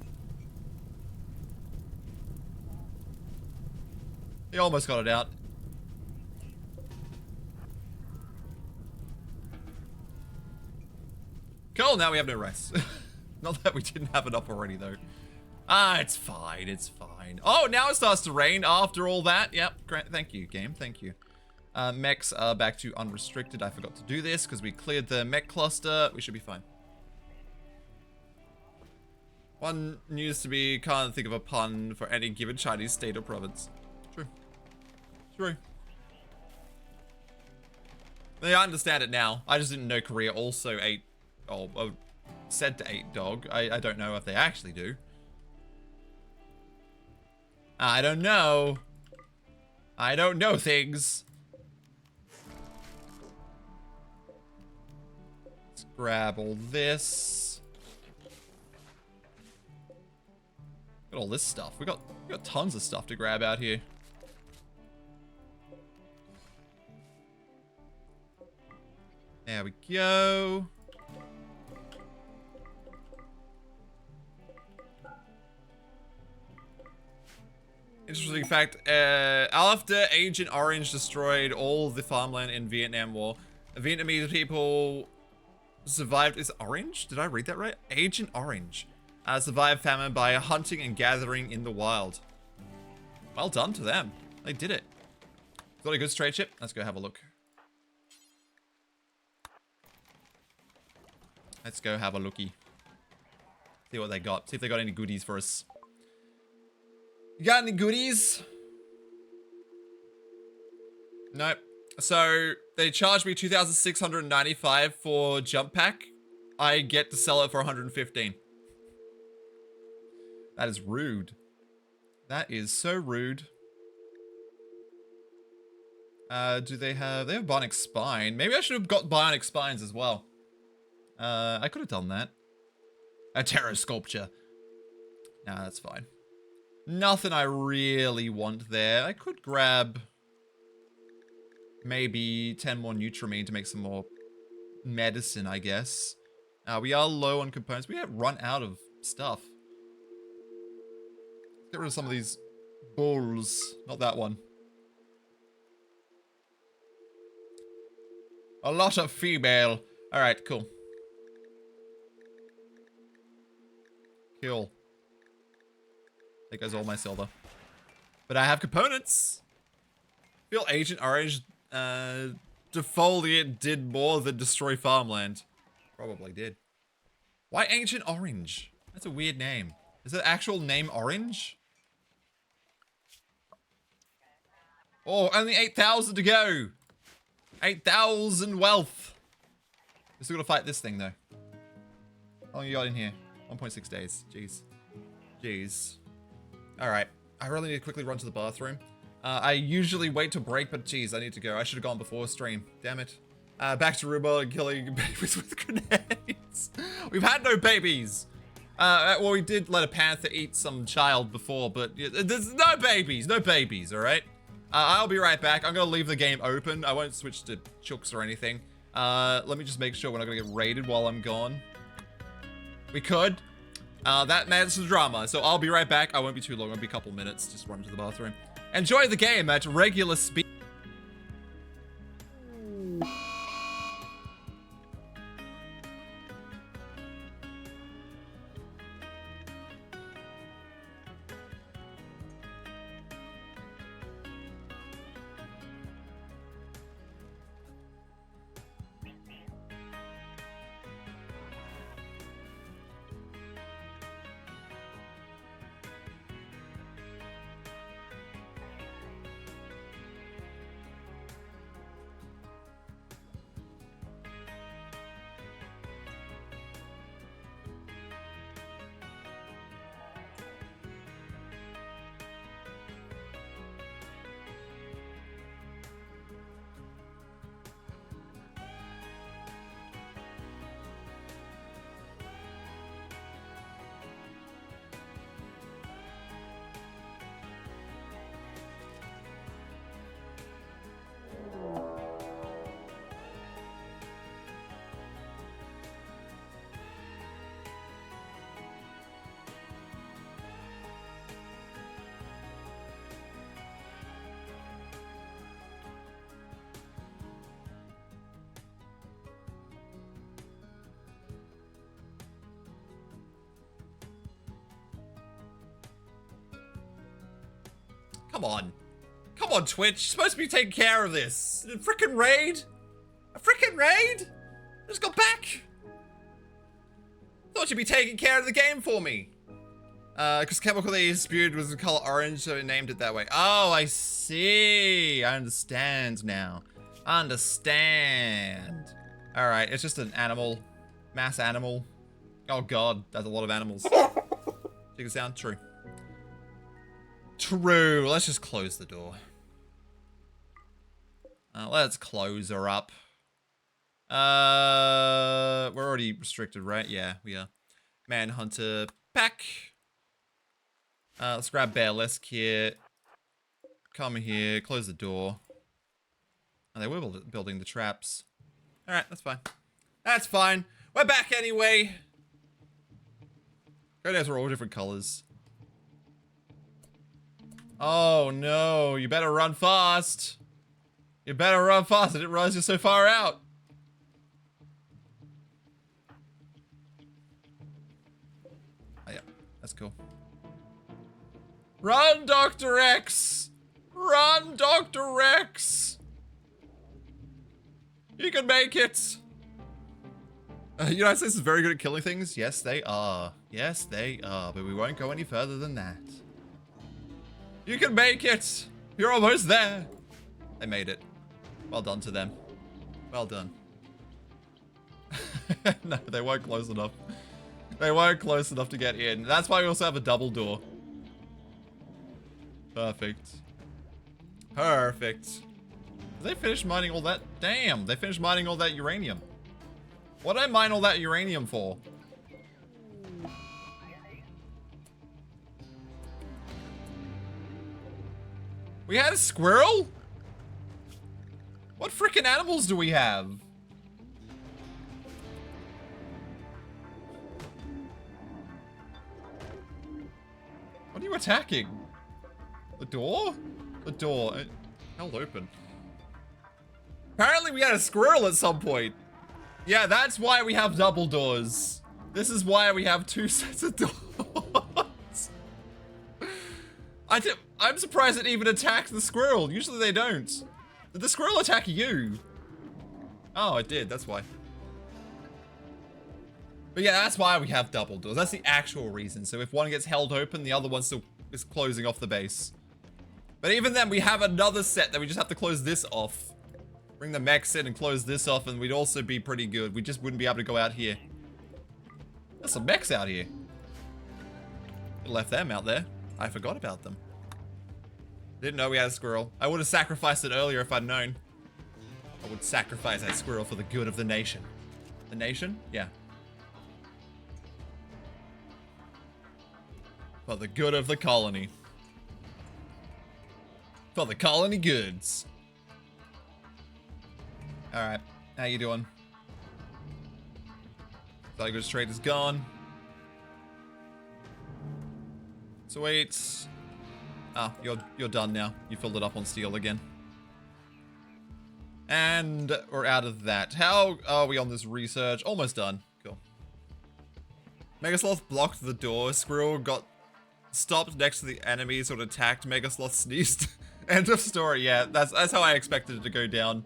He almost got it out. Cool, now we have no rice. Not that we didn't have enough already, though. Ah, it's fine, it's fine. Oh, now it starts to rain after all that. Yep, great. Thank you, game, thank you. Mechs are back to unrestricted. I forgot to do this because we cleared the mech cluster. We should be fine. One news to be, can't think of a pun for any given Chinese state or province. True. True. Yeah, I understand it now. I just didn't know Korea also ate, or said to eat dog. I don't know if they actually do. I don't know. I don't know things. Let's grab all this. Got all this stuff. We got tons of stuff to grab out here. There we go. Interesting fact, after Agent Orange destroyed all the farmland in Vietnam War, Vietnamese people survived. Is it Orange? Did I read that right? Agent Orange survived famine by hunting and gathering in the wild. Well done to them. They did it. Got a good trade ship? Let's go have a look. Let's go have a looky. See what they got. See if they got any goodies for us. You got any goodies? Nope. So they charged me 2,695 for jump pack. I get to sell it for 115. That is rude. That is so rude. Do they have bionic spine? Maybe I should have got bionic spines as well. I could have done that. A terror sculpture. Nah, that's fine. Nothing I really want there. I could grab maybe 10 more Nutrimine to make some more medicine, I guess. We are low on components. We have run out of stuff. Get rid of some of these bulls. Not that one. A lot of female. Alright, cool. Kill. There goes all my silver. But I have components. I feel Agent Orange defoliate did more than destroy farmland. Probably did. Why Ancient Orange? That's a weird name. Is the actual name Orange? Oh, only 8,000 to go. 8,000 wealth. We're still gonna fight this thing though. How long you got in here? 1.6 days. Jeez. Jeez. Alright. I really need to quickly run to the bathroom. I usually wait to break, but geez, I need to go. I should have gone before stream. Damn it. Back to RimWorld and killing babies with grenades. We've had no babies. Well, we did let a panther eat some child before, but there's no babies. No babies, alright? I'll be right back. I'm gonna leave the game open. I won't switch to chooks or anything. Let me just make sure we're not gonna get raided while I'm gone. We could. That adds to the drama, so I'll be right back. I won't be too long. It'll be a couple minutes. Just run to the bathroom. Enjoy the game at regular speed. Come on. Come on, Twitch. You're supposed to be taking care of this. A frickin' raid? A frickin' raid? Just got back. Thought you'd be taking care of the game for me. Because chemical they spewed was the color orange, so I named it that way. Oh, I see. I understand now. I understand. Alright, it's just an animal. Mass animal. Oh god, that's a lot of animals. Chicken sound? True. True. Let's just close the door. Let's close her up. We're already restricted, right? Yeah, we are. Manhunter pack. Let's grab Bearlisk here. Come here. Close the door. Oh, they were building the traps. Alright, that's fine. That's fine. We're back anyway. Grenades are all different colors. Oh no, you better run fast. You better run fast. I didn't realize you're so far out. Oh yeah, that's cool. Run, Dr. X! Run, Dr. X! You can make it! United States is very good at killing things. Yes, they are. Yes, they are. But we won't go any further than that. You can make it! You're almost there! They made it. Well done to them. Well done. No, they weren't close enough. They weren't close enough to get in. That's why we also have a double door. Perfect. Perfect. Did they finish mining all that? Damn, they finished mining all that uranium. What did I mine all that uranium for? We had a squirrel? What freaking animals do we have? What are you attacking? The door? The door. It held open. Apparently we had a squirrel at some point. Yeah, that's why we have double doors. This is why we have 2 sets of doors. I'm surprised it even attacked the squirrel. Usually they don't. Did the squirrel attack you? Oh, it did. That's why. But yeah, that's why we have double doors. That's the actual reason. So if one gets held open, the other one still is closing off the base. But even then, we have another set that we just have to close this off. Bring the mechs in and close this off, and we'd also be pretty good. We just wouldn't be able to go out here. There's some mechs out here. Left them out there. I forgot about them. Didn't know we had a squirrel. I would have sacrificed it earlier if I'd known. I would sacrifice that squirrel for the good of the nation. The nation? Yeah. For the good of the colony. For the colony goods. Alright, how you doing? Tiger's trade is gone. Sweet. Ah, you're done now. You filled it up on steel again. And we're out of that. How are we on this research? Almost done. Cool. Megasloth blocked the door. Squirrel got stopped next to the enemy, sort of attacked. Megasloth sneezed. End of story. Yeah, that's how I expected it to go down.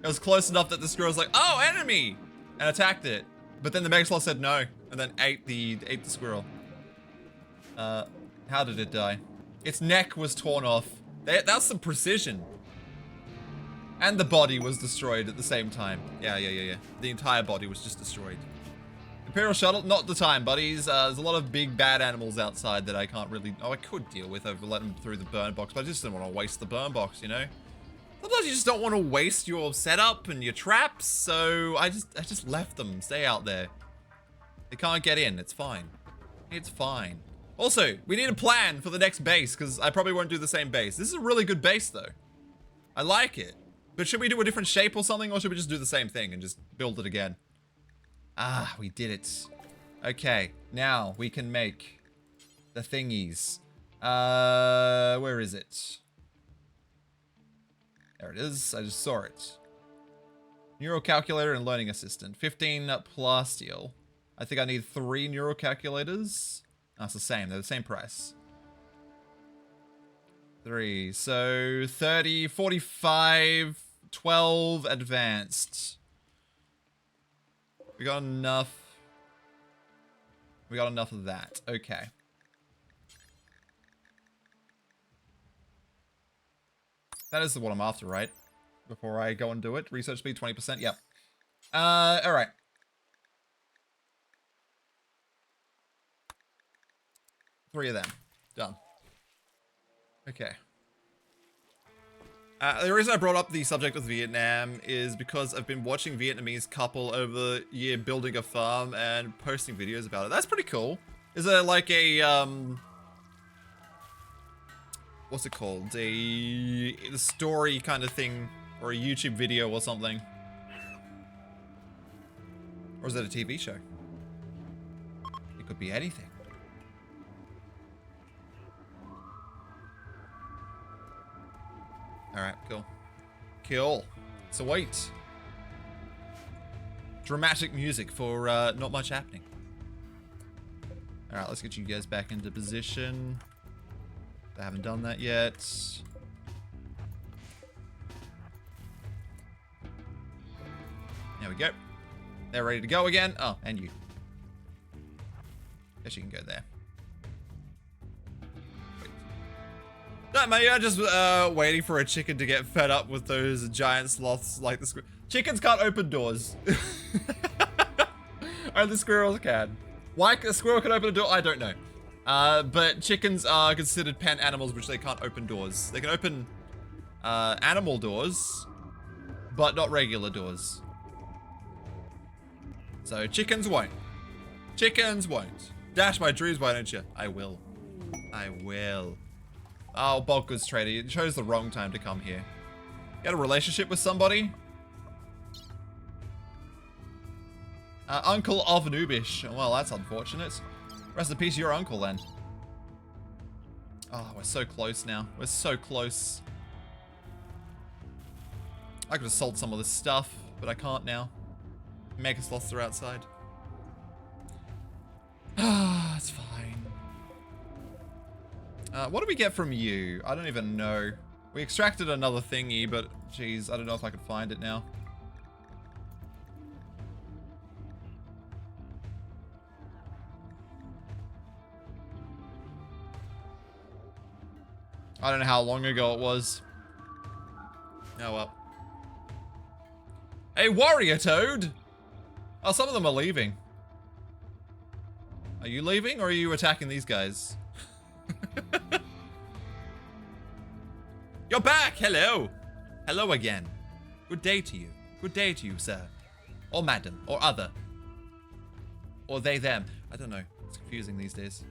It was close enough that the squirrel was like, "Oh, enemy!" and attacked it. But then the Megasloth said no, and then ate the squirrel. How did it die? Its neck was torn off. That's some precision. And the body was destroyed at the same time. Yeah. The entire body was just destroyed. Imperial Shuttle, not the time, buddies. There's a lot of big bad animals outside that I can't really... Oh, I could deal with over letting them through the burn box, but I just didn't want to waste the burn box, you know? Sometimes you just don't want to waste your setup and your traps, so I just left them. Stay out there. They can't get in. It's fine. It's fine. Also, we need a plan for the next base, because I probably won't do the same base. This is a really good base, though. I like it. But should we do a different shape or something, or should we just do the same thing and just build it again? Ah, we did it. Okay, now we can make the thingies. Where is it? There it is. I just saw it. Neural calculator and learning assistant. 15 plasteel. I think I need 3 neural calculators. That's the same. They're the same price. 3. So 30, 45, 12 advanced. We got enough. We got enough of that. Okay. That is what I'm after, right? Before I go and do it. Research speed 20%. Yep. Alright. Three of them. Done. Okay. The reason I brought up the subject with Vietnam is because I've been watching Vietnamese couple over the year building a farm and posting videos about it. That's pretty cool. Is there like a, what's it called? A story kind of thing, or a YouTube video or something? Or is it a TV show? It could be anything. Alright, cool. Cool. So wait. Dramatic music for not much happening. Alright, let's get you guys back into position. I haven't done that yet. There we go. They're ready to go again. Oh, and you. Guess you can go there. No, mate, you're just waiting for a chicken to get fed up with those giant sloths like the squirrel. Chickens can't open doors. Only squirrels can. Why a squirrel can open a door? I don't know. But chickens are considered pet animals, which they can't open doors. They can open animal doors, but not regular doors. So chickens won't. Chickens won't. Dash my dreams, why don't you? I will. I will. Oh, bulk goods trader. You chose the wrong time to come here. You had a relationship with somebody? Uncle of Noobish. Well, that's unfortunate. Rest in peace, your uncle, then. Oh, we're so close now. We're so close. I could have sold some of this stuff, but I can't now. Mega sloths are outside. Ah, it's fine. What do we get from you? I don't even know. We extracted another thingy, but geez, I don't know if I can find it now. I don't know how long ago it was. Oh well. Hey, warrior toad! Oh, some of them are leaving. Are you leaving, or are you attacking these guys? You're back! Hello! Hello again. Good day to you. Good day to you, sir. Or madam. Or other. Or they, them. I don't know. It's confusing these days.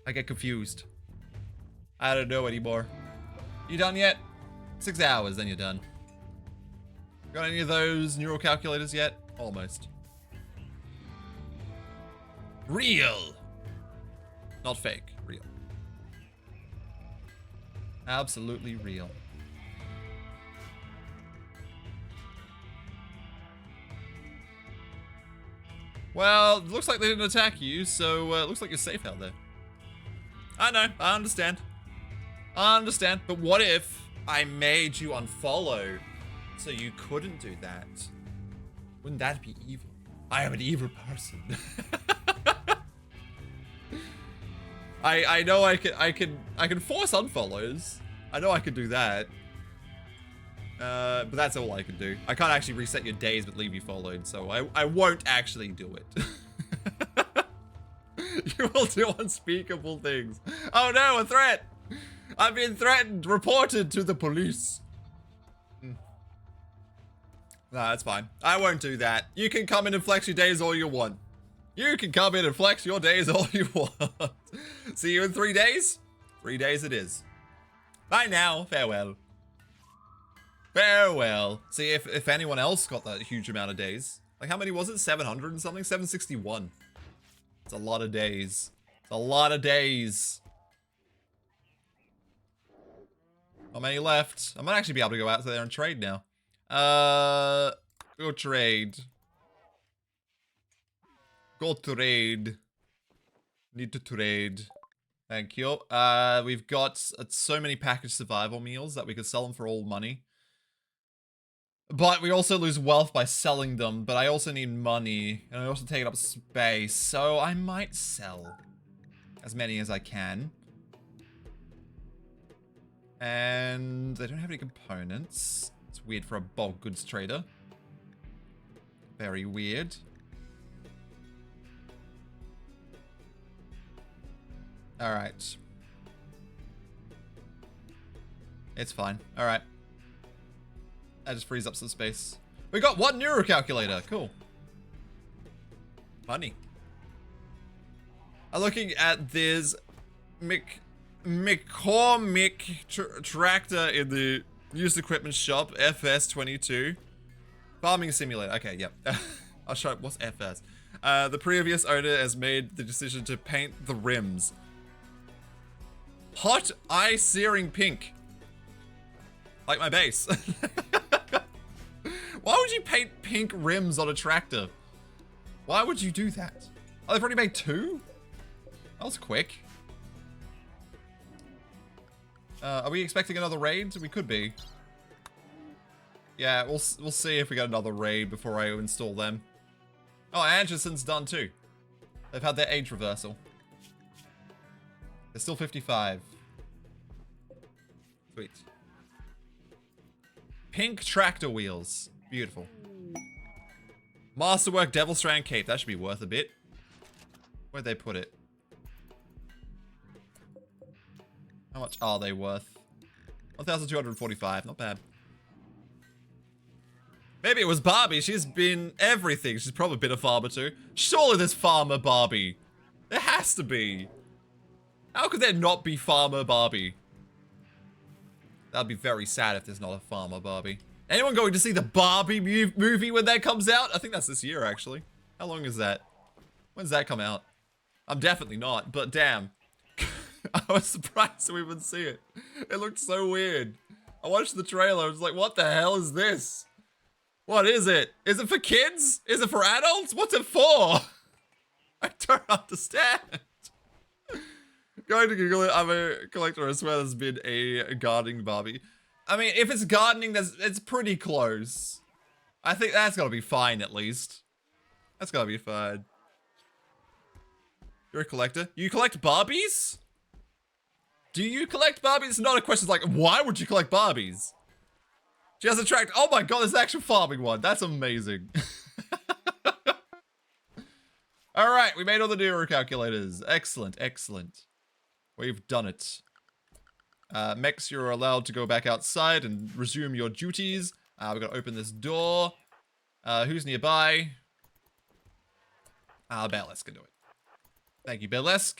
I get confused. I don't know anymore. You done yet? 6 hours, then you're done. Got any of those neural calculators yet? Almost. Real! Not fake. Real. Absolutely real. Well, it looks like they didn't attack you, so it looks like you're safe out there. I know, I understand. I understand, but what if I made you unfollow so you couldn't do that? Wouldn't that be evil? I am an evil person. I know I can force unfollows. I know I can do that. But that's all I can do. I can't actually reset your days but leave you followed, so I won't actually do it. You will do unspeakable things. Oh no, a threat! I've been threatened, reported to the police. No, that's fine. I won't do that. You can come in and flex your days all you want. You can come in and flex your days all you want. See you in 3 days? 3 days it is. Bye now. Farewell. Farewell. See, if anyone else got that huge amount of days. Like, how many was it? 700 and something? 761. It's a lot of days. It's a lot of days. Not many left. I might actually be able to go out there and trade now. Go trade. Go trade. Need to trade. Thank you. We've got so many packaged survival meals that we could sell them for all money. But we also lose wealth by selling them, but I also need money, and I also take up space, so I might sell as many as I can. And they don't have any components. It's weird for a bulk goods trader. Very weird. Alright. It's fine. Alright. That just frees up some space. We got one neuro calculator. Cool. Money. I'm looking at this McCormick tractor in the used equipment shop, FS22. Farming simulator. Okay, yep. I'll show what's FS. The previous owner has made the decision to paint the rims. Hot eye searing pink. Like my base. Why would you paint pink rims on a tractor? Why would you do that? Oh, they've already made 2? That was quick. Are we expecting another raid? We could be. Yeah, we'll see if we get another raid before I install them. Oh, Anderson's done too. They've had their age reversal. They're still 55. Sweet. Pink tractor wheels. Beautiful. Masterwork Devil Strand Cape. That should be worth a bit. Where'd they put it? How much are they worth? 1,245. Not bad. Maybe it was Barbie. She's been everything. She's probably been a farmer too. Surely there's Farmer Barbie. There has to be. How could there not be Farmer Barbie? That'd be very sad if there's not a farmer Barbie. Anyone going to see the Barbie movie when that comes out? I think that's this year, actually. How long is that? When's that come out? I'm definitely not, but damn. I was surprised to even see it. It looked so weird. I watched the trailer, I was like, what the hell is this? What is it? Is it for kids? Is it for adults? What's it for? I don't understand. Going to Google it. I'm a collector. I swear there's been a gardening Barbie. I mean, if it's gardening, it's pretty close. I think that's gotta be fine, at least. That's gotta be fine. You're a collector? You collect Barbies? Do you collect Barbies? It's not a question like, why would you collect Barbies? She has a tract. Oh my god, there's an actual farming one. That's amazing. Alright, we made all the neuro calculators. Excellent, excellent. We've done it. Mex, you're allowed to go back outside and resume your duties. We've got to open this door. Who's nearby? Belesk can do it. Thank you, Belesk.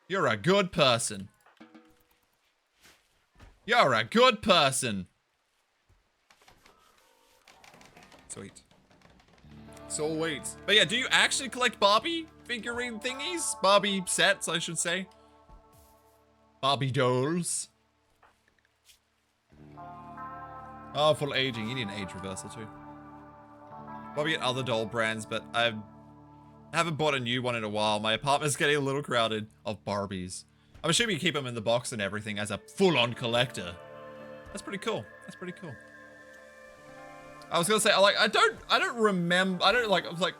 You're a good person. You're a good person. Sweet. Sweet. But yeah, do you actually collect Barbie figurine thingies? Barbie sets, I should say. Barbie dolls. Oh, full aging. You need an age reversal too. Probably get other doll brands, but I haven't bought a new one in a while. My apartment's getting a little crowded of Barbies. I'm assuming you keep them in the box and everything as a full-on collector. That's pretty cool. That's pretty cool. I was gonna say, I don't remember, I was like,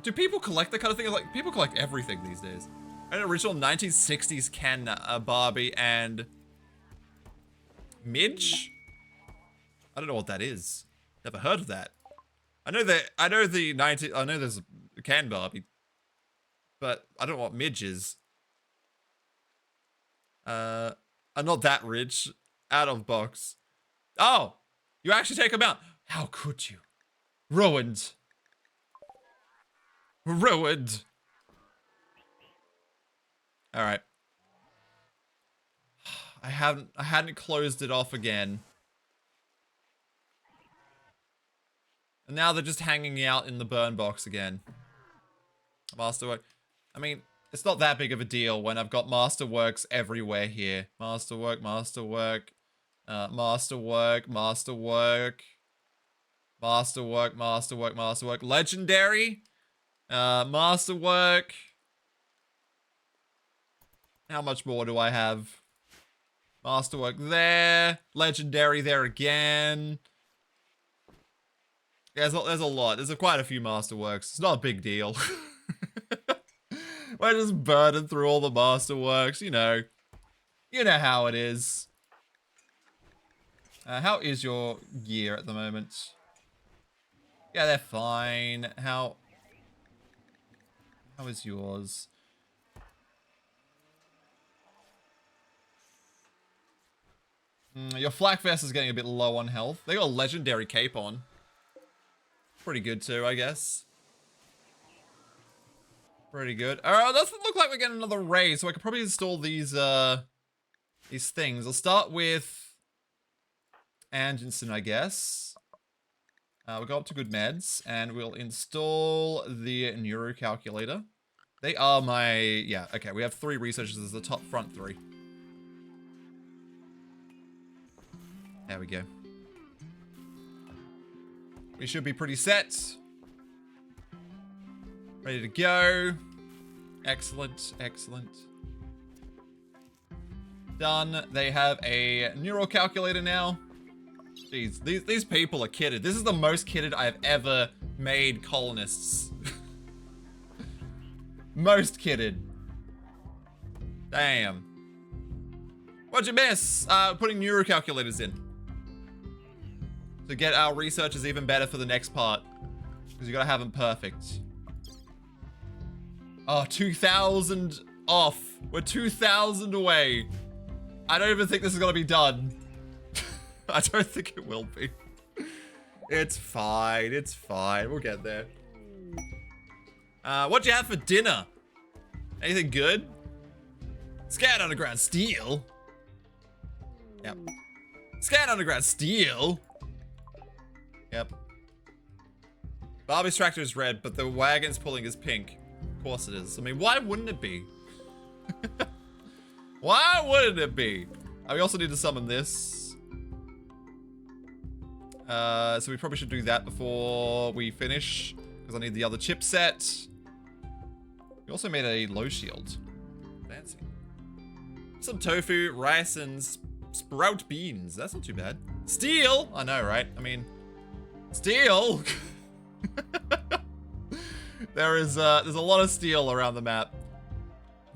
do people collect that kind of thing? Like, people collect everything these days. An original 1960s Ken Barbie and Midge? I don't know what that is. Never heard of that. I know there's a Ken Barbie, but I don't know what Midge is. I'm not that rich. Out of box. Oh! You actually take them out. How could you? Ruined. Ruined. Alright. I hadn't closed it off again. And now they're just hanging out in the burn box again. Masterwork. I mean, it's not that big of a deal when I've got Masterworks everywhere here. Masterwork, Masterwork, Masterwork, Masterwork, Masterwork, Masterwork, Masterwork, Legendary, Masterwork. How much more do I have? Masterwork there, Legendary there again. Yeah, there's a lot. There's quite a few Masterworks. It's not a big deal. We're just burning through all the Masterworks, you know. You know how it is. How is your gear at the moment? Yeah, they're fine. How is yours? Your flak vest is getting a bit low on health. They got a legendary cape on. Pretty good too, I guess. Pretty good. Alright, doesn't look like we're getting another raid, so I could probably install these things. I'll start with Angenson, I guess. We'll go up to good meds, and we'll install the neuro calculator. They are my... yeah, okay, we have 3 researchers as the top front 3. There we go. We should be pretty set. Ready to go. Excellent, excellent. Done. They have a neural calculator now. Jeez, these people are kitted. This is the most kitted I have ever made colonists. Most kitted. Damn. What'd you miss? Putting neural calculators in. To get our researchers even better for the next part. Because you gotta have them perfect. Oh, 2,000 off. We're 2,000 away. I don't even think this is gonna be done. I don't think it will be. It's fine, it's fine. We'll get there. What'd you have for dinner? Anything good? Scared underground steel? Yep. Scan underground. Steel? Yep. Barbie's tractor is red, but the wagon's pulling is pink. Of course it is. I mean, why wouldn't it be? Why wouldn't it be? We also need to summon this. So we probably should do that before we finish, because I need the other chipset. We also made a low shield. Fancy. Some tofu, rice, and sprout beans. That's not too bad. Steel! I know, right? I mean, steel! There's a lot of steel around the map.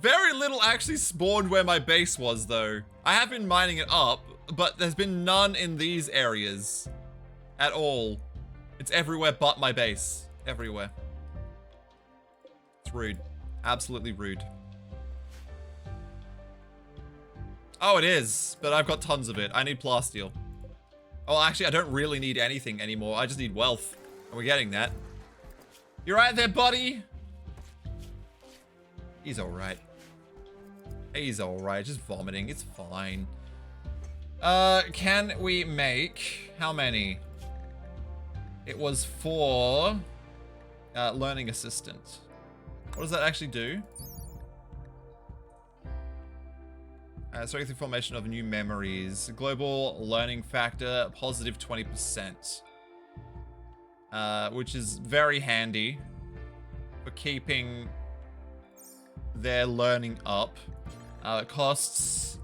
Very little actually spawned where my base was, though. I have been mining it up, but there's been none in these areas at all. It's everywhere but my base. Everywhere. It's rude. Absolutely rude. Oh, it is, but I've got tons of it. I need plasteel. Oh, actually, I don't really need anything anymore. I just need wealth, and we're getting that. You right there, buddy? He's alright. He's alright, just vomiting. It's fine. Can we make... How many? It was 4... learning assistant. What does that actually do? Strength formation of new memories. Global learning factor, positive 20%. Which is very handy for keeping their learning up. It costs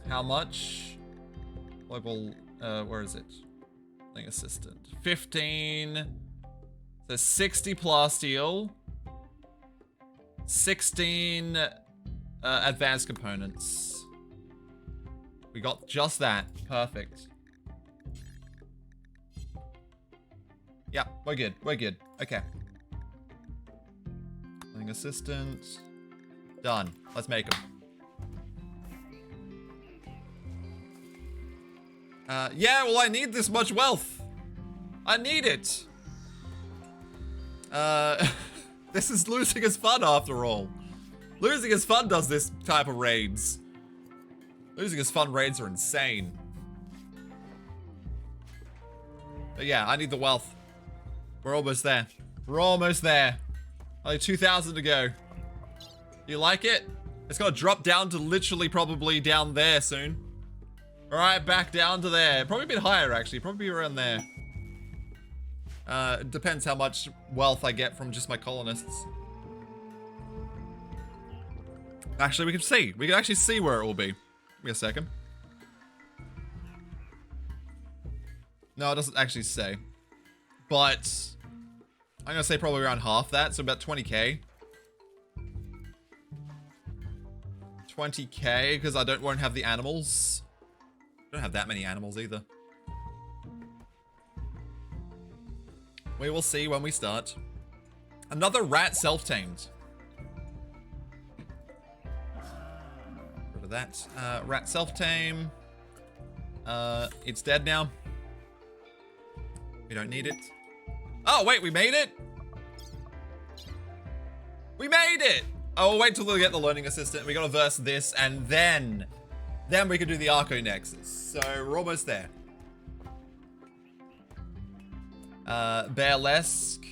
how much? Global, where is it? Learning assistant. 15. So 60 plasteel. 16 advanced components. We got just that. Perfect. Yeah, we're good. We're good. Okay. Learning assistant. Done. Let's make them. Yeah, well, I need this much wealth. I need it. This is losing is fun after all. Losing is fun does this type of raids. Losing is fun raids are insane. But yeah, I need the wealth. We're almost there. We're almost there. Only 2,000 to go. You like it? It's gonna drop down to literally probably down there soon. Alright, back down to there. Probably a bit higher actually, probably around there. It depends how much wealth I get from just my colonists. Actually, we can see. We can actually see where it will be. Give me a second. No, it doesn't actually say. But I'm gonna say probably around half that, so about 20k. 20k, because I won't have the animals. I don't have that many animals either. We will see when we start. Another rat self-tamed. Rid of that. Rat self-tame. It's dead now. We don't need it. Oh, wait, we made it? We made it! Oh, we'll wait till we get the learning assistant. We gotta verse this, and then we can do the Archonexus. So, we're almost there. Bearlesque.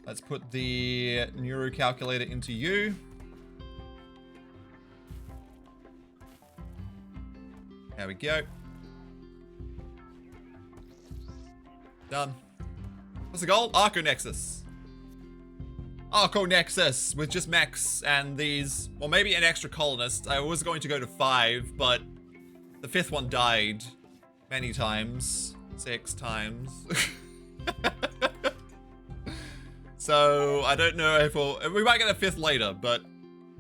Let's put the neuro calculator into you. There we go. Done. What's the goal? Archonexus. Archonexus with just mechs and these, well, maybe an extra colonist. I was going to go to 5, but the 5th one died many times. 6 times. So I don't know if we might get a 5th later, but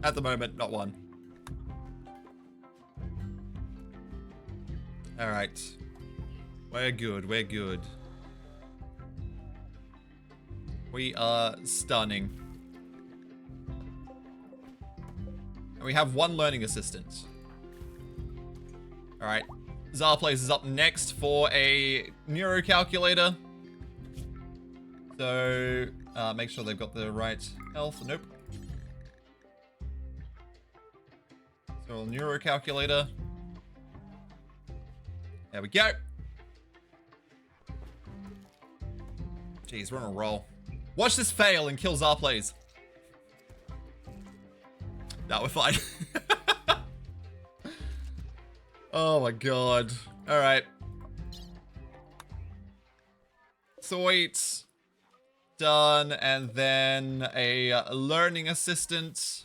at the moment, not one. All right. We're good. We're good. We are stunning. And we have 1 learning assistant. All right. Zarplace is up next for a neuro calculator. So, make sure they've got the right health. Nope. So Little neuro calculator. There we go. Jeez, we're on a roll. Watch this fail and kills our plays. No, we're fine. Oh my god. Alright. Sweet. Done. And then a learning assistant.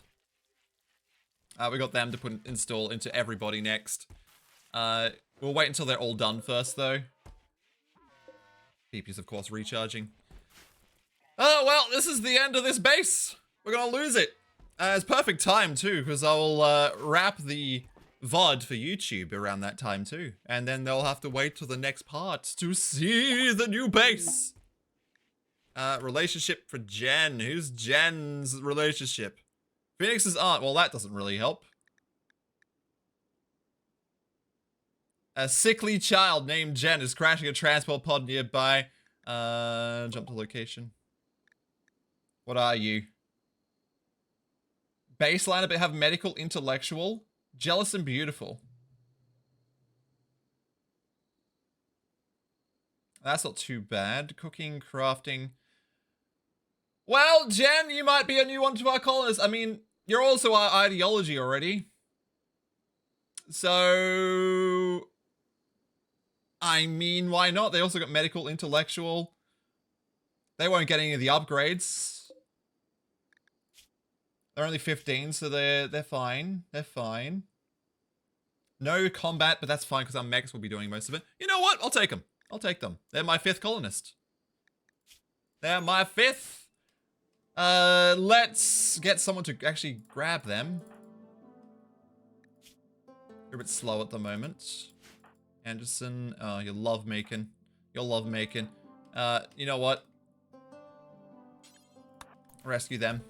We got them to install into everybody next. We'll wait until they're all done first, though. PP's, of course, recharging. Oh, well, this is the end of this base. We're gonna lose it. It's perfect time, too, because I'll wrap the VOD for YouTube around that time, too. And then they'll have to wait till the next part to see the new base. Relationship for Jen. Who's Jen's relationship? Phoenix's aunt. Well, that doesn't really help. A sickly child named Jen is crashing a transport pod nearby. Jump to location. What are you? Baseline, but have medical, intellectual, jealous and beautiful. That's not too bad. Cooking, crafting. Well, Jen, you might be a new one to our colonists. I mean, you're also our ideology already. So, I mean, why not? They also got medical, intellectual. They won't get any of the upgrades. They're only 15, so they're fine. They're fine. No combat, but that's fine because our mechs will be doing most of it. You know what? I'll take them. I'll take them. They're my 5th colonist. They're my 5th. Let's get someone to actually grab them. You're a bit slow at the moment. Anderson, oh, you love making. You'll love making. You know what? Rescue them.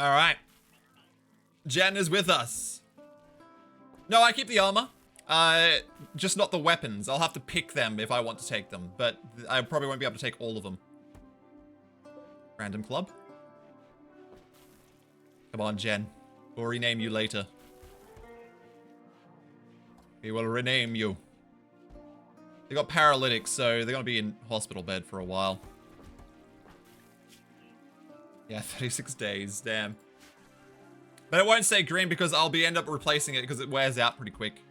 Alright. Jen is with us. No, I keep the armor. Just not the weapons. I'll have to pick them if I want to take them. But I probably won't be able to take all of them. Random club. Come on, Jen. We'll rename you later. We will rename you. They got paralytics, so they're gonna be in hospital bed for a while. Yeah, 36 days, damn. But it won't stay green because I'll end up replacing it because it wears out pretty quick.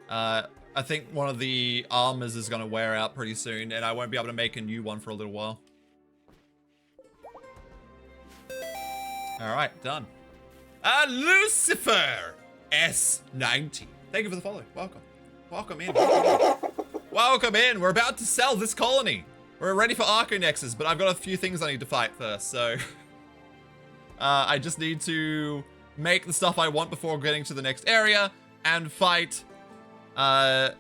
I think one of the armors is gonna wear out pretty soon and I won't be able to make a new one for a little while. Alright, done. Lucifer S90. Thank you for the follow. Welcome. Welcome in. Welcome in. We're about to sell this colony. We're ready for Archonexus, but I've got a few things I need to fight first, so... I just need to make the stuff I want before getting to the next area, and fight a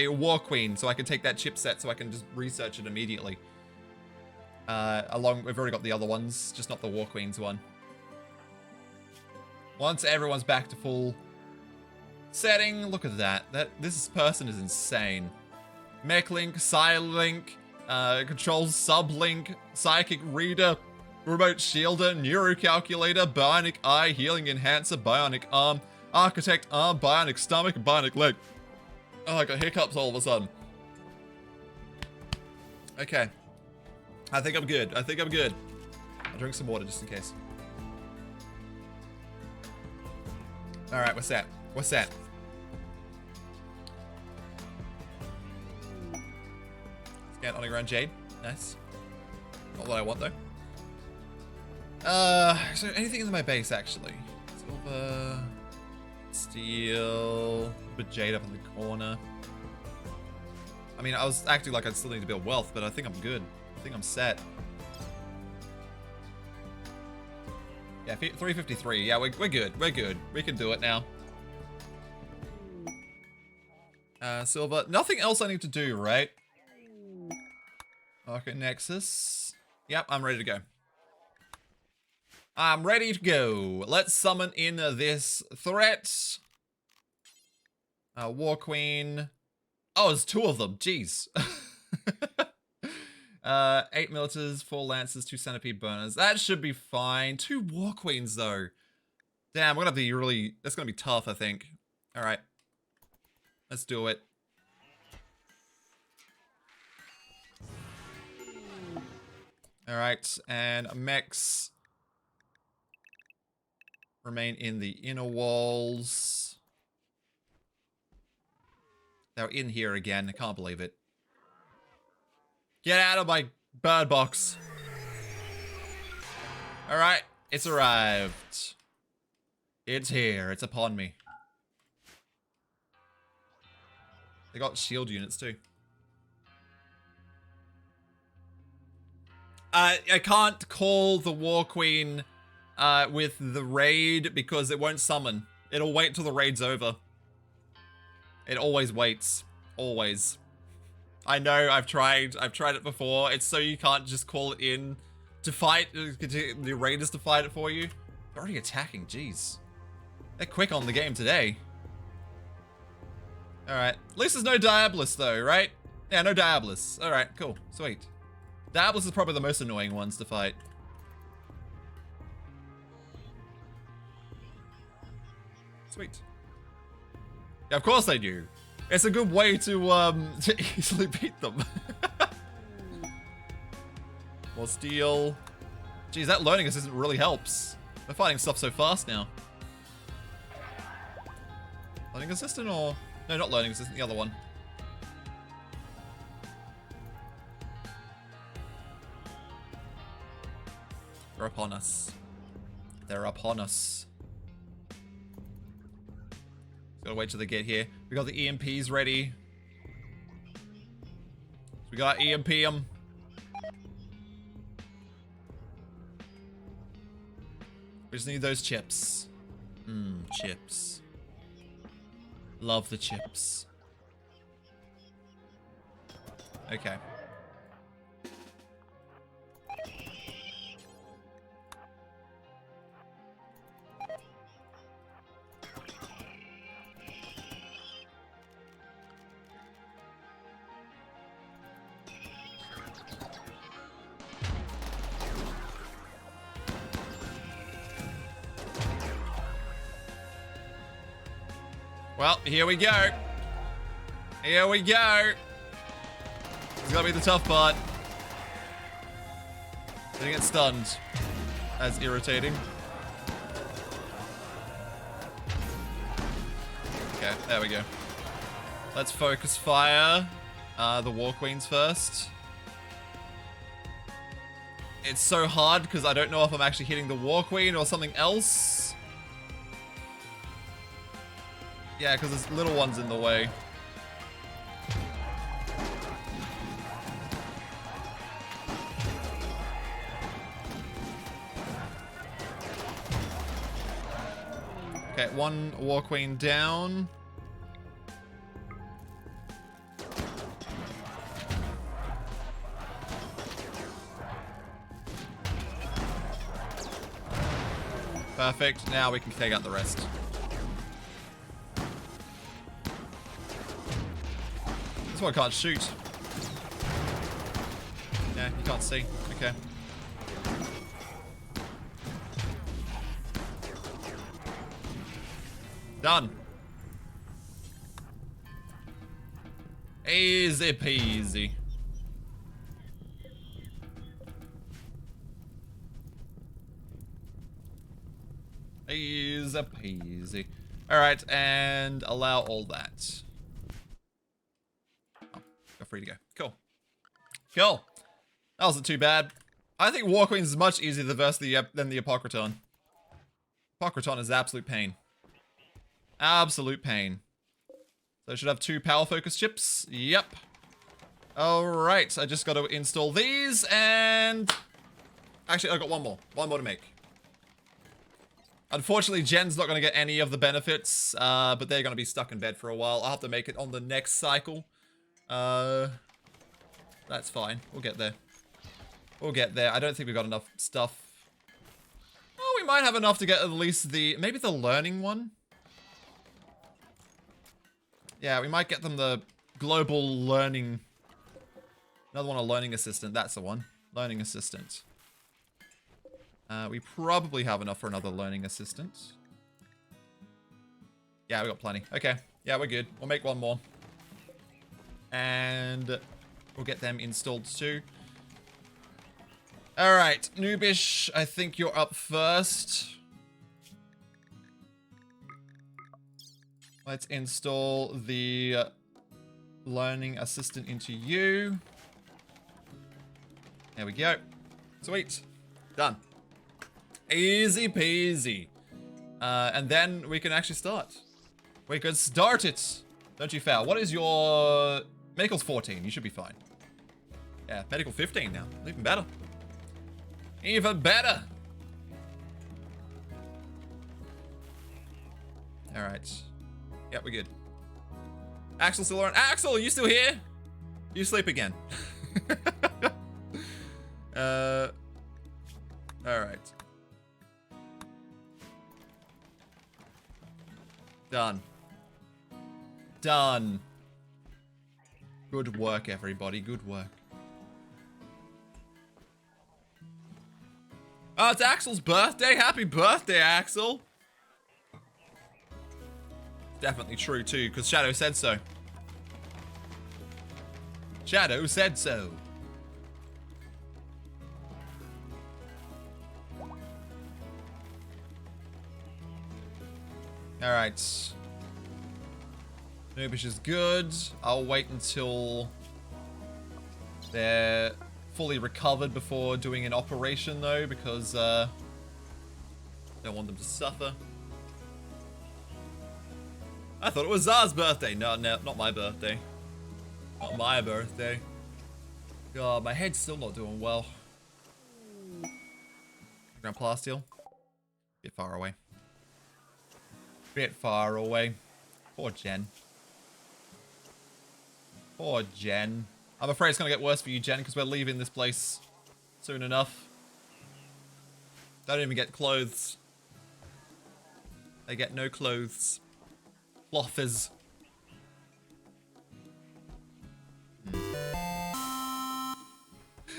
War Queen, so I can take that chipset so I can just research it immediately. We've already got the other ones, just not the War Queen's one. Once everyone's back to full setting, look at that. This person is insane. Mechlink, Psylink, controls Sublink, Psychic Reader, Remote Shielder, Neurocalculator, Bionic Eye, Healing Enhancer, Bionic Arm, Architect Arm, Bionic Stomach, Bionic Leg. Oh, I got hiccups all of a sudden. Okay. I think I'm good. I think I'm good. I'll drink some water just in case. Alright, what's that? What's that? Scan underground jade. Nice. Not what I want though. Is there anything in my base actually? Silver, steel, a bit jade up in the corner. I mean, I was acting like I still need to build wealth, but I think I'm good. I think I'm set. Yeah, 353. Yeah, we're good. We're good. We can do it now. Silver. Nothing else I need to do, right? Archonexus. Yep, I'm ready to go. I'm ready to go. Let's summon in this threat. War Queen. Oh, there's 2 of them. Jeez. 8 militars, 4 lancers, 2 centipede burners. That should be fine. 2 War Queens, though. Damn, we're gonna have to be really... That's gonna be tough, I think. Alright. Let's do it. Alright, and mechs remain in the inner walls. They're in here again. I can't believe it. Get out of my bird box. Alright, it's arrived. It's here. It's upon me. They got shield units too. I can't call the War Queen with the raid because it won't summon. It'll wait till the raid's over. It always waits. Always. I know, I've tried it before. It's so you can't just call it in to fight, the raiders to fight it for you. They're already attacking, jeez. They're quick on the game today. Alright, at least there's no Diabolus though, right? Yeah, no Diabolus. Alright, cool, sweet. Diabolus is probably the most annoying ones to fight. Sweet. Yeah, of course they do. It's a good way to easily beat them. More steel. Geez, that learning assistant really helps. They're fighting stuff so fast now. Learning assistant or... No, not learning assistant, the other one. They're upon us. They're upon us. Gotta wait till they get here. We got the EMPs ready. We got EMP them. We just need those chips. Chips. Love the chips. Okay. Well, here we go. Here we go. It's gonna be the tough part. Getting it stunned. That's irritating. Okay, there we go. Let's focus fire the War Queens first. It's so hard because I don't know if I'm actually hitting the War Queen or something else. Yeah, because there's little ones in the way. Okay, one War Queen down. Perfect. Now we can take out the rest. This one can't shoot. Yeah, you can't see. Okay. Done. Easy peasy. Easy peasy. Alright, and allow all that. You're free to go. Cool. Cool. That wasn't too bad. I think War Queens is much easier to verse than the Apocryton. Apocryton is absolute pain. Absolute pain. So I should have 2 power focus chips. Yep. Alright, I just got to install these and... Actually, I got one more. One more to make. Unfortunately, Jen's not going to get any of the benefits, but they're going to be stuck in bed for a while. I'll have to make it on the next cycle. That's fine. We'll get there. We'll get there. I don't think we've got enough stuff. Oh, we might have enough to get at least the... Maybe the learning one? Yeah, we might get them the global learning... Another one, a learning assistant. That's the one. Learning assistant. We probably have enough for another learning assistant. Yeah, we got plenty. Okay. Yeah, we're good. We'll make one more. And we'll get them installed too. All right, Noobish, I think you're up first. Let's install the learning assistant into you. There we go. Sweet. Done. Easy peasy. And then we can actually start. We can start it. Don't you fail. What is your... Medical's 14. You should be fine. Yeah, medical 15 now. Even better. Even better. All right. Yeah, we're good. Axel's still around. Axel, are you still here? You sleep again. All right. Done. Done. Good work, everybody. Good work. Oh, it's Axel's birthday. Happy birthday, Axel. Definitely true, too, because Shadow said so. Shadow said so. Alright. Noobish is good. I'll wait until they're fully recovered before doing an operation, though, because don't want them to suffer. I thought it was Zara's birthday. No, not my birthday. Not my birthday. God, my head's still not doing well. Grand Plasteel. Bit far away. Bit far away. Poor Jen. Poor Jen. I'm afraid it's gonna get worse for you, Jen, because we're leaving this place soon enough. Don't even get clothes. They get no clothes. Clothers.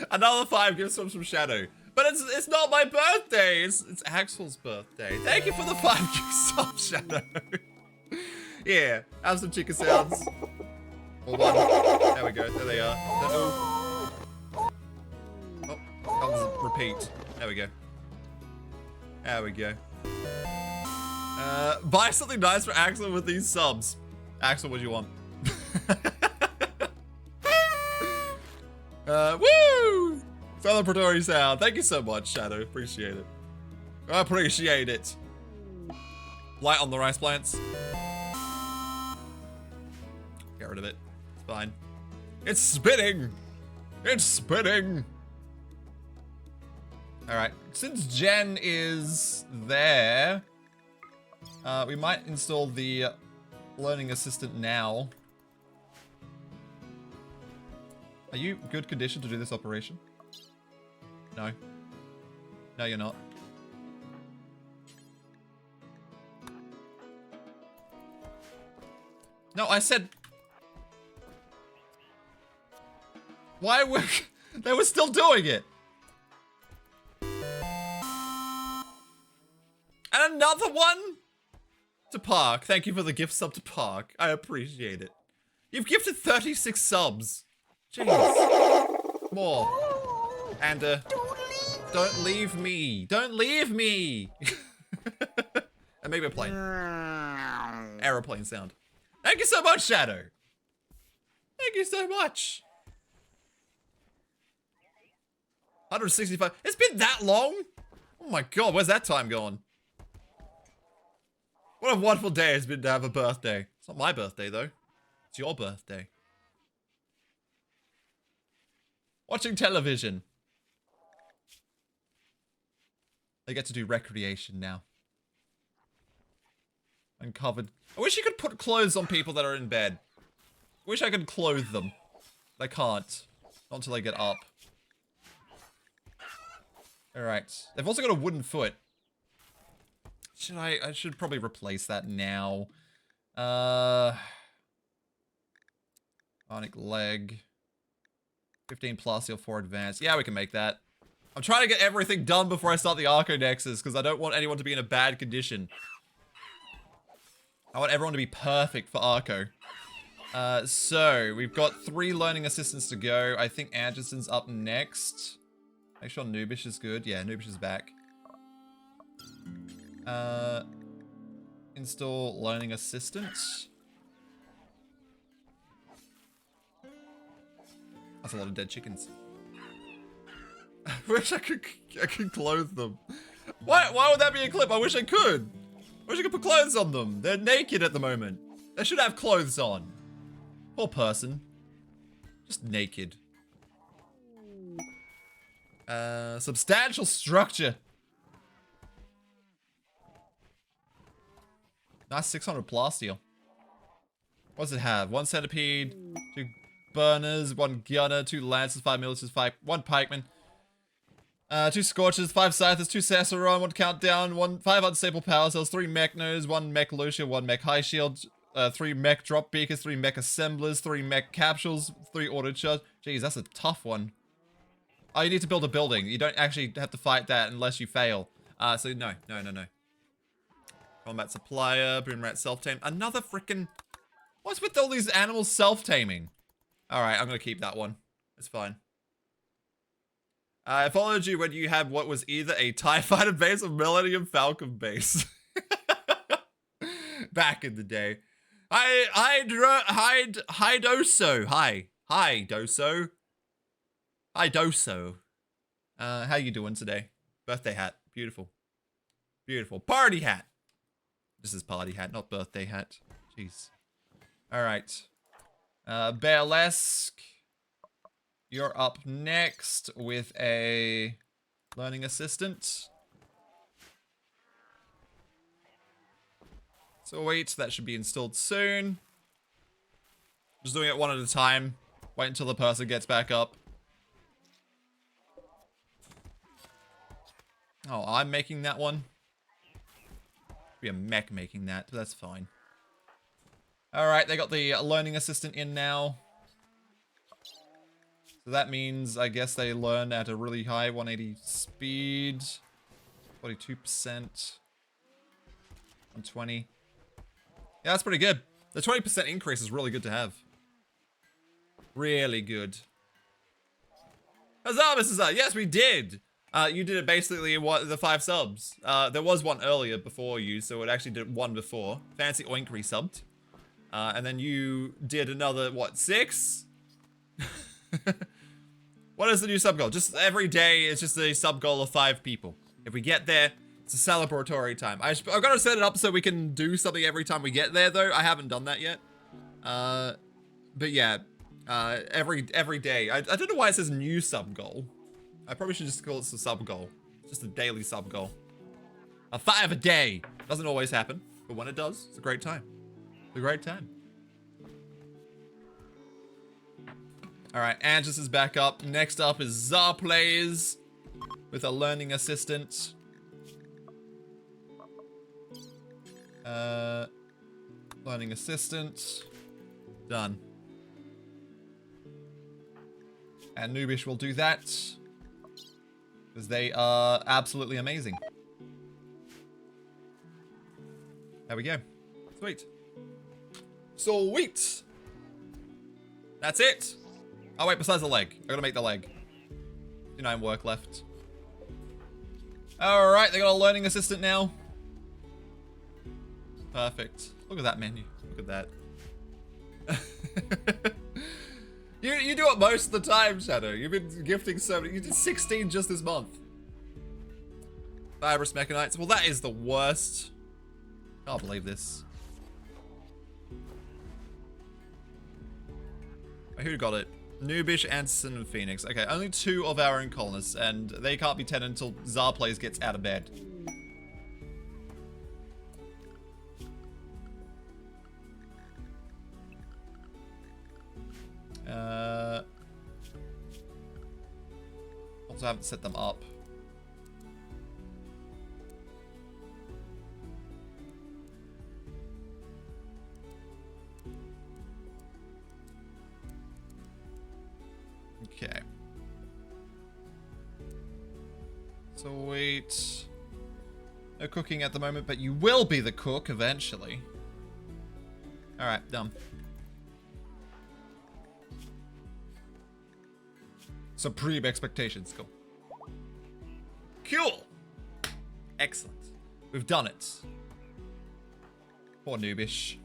Another 5 gives from Shadow. But it's not my birthday. It's Axel's birthday. Thank you for the 5 gifts of Shadow. Yeah, have some chicken sounds. Or one. There we go. There they are. Oh, comes repeat. There we go. There we go. Buy something nice for Axel with these subs. Axel, what do you want? Woo! Celebratory sound. Thank you so much, Shadow. Appreciate it. I appreciate it. Light on the rice plants. Get rid of it. It's fine. It's spinning! It's spinning! Alright. Since Jen is there, we might install the learning assistant now. Are you good condition to do this operation? No. No, you're not. No, I said... Why were... They were still doing it! And another one? To Park. Thank you for the gift sub to Park. I appreciate it. You've gifted 36 subs. Jeez. More. And, don't leave me. Don't leave me! And maybe a plane. Aeroplane sound. Thank you so much, Shadow. Thank you so much. 165. It's been that long? Oh my god, where's that time gone? What a wonderful day it's been to have a birthday. It's not my birthday, though. It's your birthday. Watching television. They get to do recreation now. Uncovered. I wish you could put clothes on people that are in bed. I wish I could clothe them. I can't. Not until I get up. Alright. They've also got a wooden foot. I should probably replace that now. Bionic leg. 15 Plasteel 4 advanced. Yeah, we can make that. I'm trying to get everything done before I start the Archonexus, because I don't want anyone to be in a bad condition. I want everyone to be perfect for Arco. So we've got 3 learning assistants to go. I think Anderson's up next. Make sure Nubish is good. Yeah, Nubish is back. Install learning assistant. That's a lot of dead chickens. I wish I could clothe them. Why would that be a clip? I wish I could. I wish I could put clothes on them. They're naked at the moment. They should have clothes on. Poor person. Just naked. Substantial structure. Nice 600 plasteel. What does it have? 1 centipede, 2 burners, 1 gunner, 2 lancers, 5 militias, 1 pikeman, 2 scorchers, 5 scythers, 2 sassaron, 1 countdown, 5 unstable power cells, 3 mech nose, 1 mech lucia, 1 mech high shield, 3 mech drop beakers, 3 mech assemblers, 3 mech capsules, 3 auto charge. Jeez, that's a tough one. Oh, you need to build a building. You don't actually have to fight that unless you fail. So no. Combat supplier, boom rat self-tame. Another freaking... What's with all these animals self-taming? Alright, I'm gonna keep that one. It's fine. I followed you when you had what was either a TIE Fighter base or Millennium Falcon base. Back in the day. Hi, Doso. Hi, Doso. Hi, Doso. How you doing today? Birthday hat. Beautiful. Beautiful. Party hat. This is party hat, not birthday hat. Jeez. Alright. Bearlesque. You're up next with a learning assistant. So wait, that should be installed soon. Just doing it one at a time. Wait until the person gets back up. Oh, I'm making that one. Be a mech making that, but that's fine. Alright, they got the learning assistant in now. So that means, I guess they learn at a really high 180 speed. 42%. 120. Yeah, that's pretty good. The 20% increase is really good to have. Really good. Huzzah, Mrs. Z! Yes, we did! You did it basically in the 5 subs. There was one earlier before you, so it actually did one before. Fancy Oink resubbed. And then you did another, what, 6? What is the new sub goal? Just every day, it's just a sub goal of 5 people. If we get there, it's a celebratory time. I've got to set it up so we can do something every time we get there, though. I haven't done that yet. But yeah, every day. I don't know why it says new sub goal. I probably should just call it a sub goal. Just a daily sub goal. A 5 a day. Doesn't always happen, but when it does, it's a great time. It's a great time. Alright, Angus is back up. Next up is Zar Plays with a learning assistant. Learning assistant. Done. And Nubish will do that. Because they are absolutely amazing. There we go. Sweet. Sweet! That's it! Oh wait, besides the leg. I gotta make the leg. 9 work left. Alright, they got a learning assistant now. Perfect. Look at that menu. Look at that. You do it most of the time, Shadow. You've been gifting so many. You did 16 just this month. Fibrous Mechanites. Well, that is the worst. Can't believe this. Who got it? Nubish, Anderson, and Phoenix. Okay, only 2 of our own colonists, and they can't be 10 until Zar Plays gets out of bed. Also haven't set them up. Okay. Sweet. No cooking at the moment, but you will be the cook eventually. Alright, done. Supreme expectations. Cool. Cool. Excellent. We've done it. Poor noobish.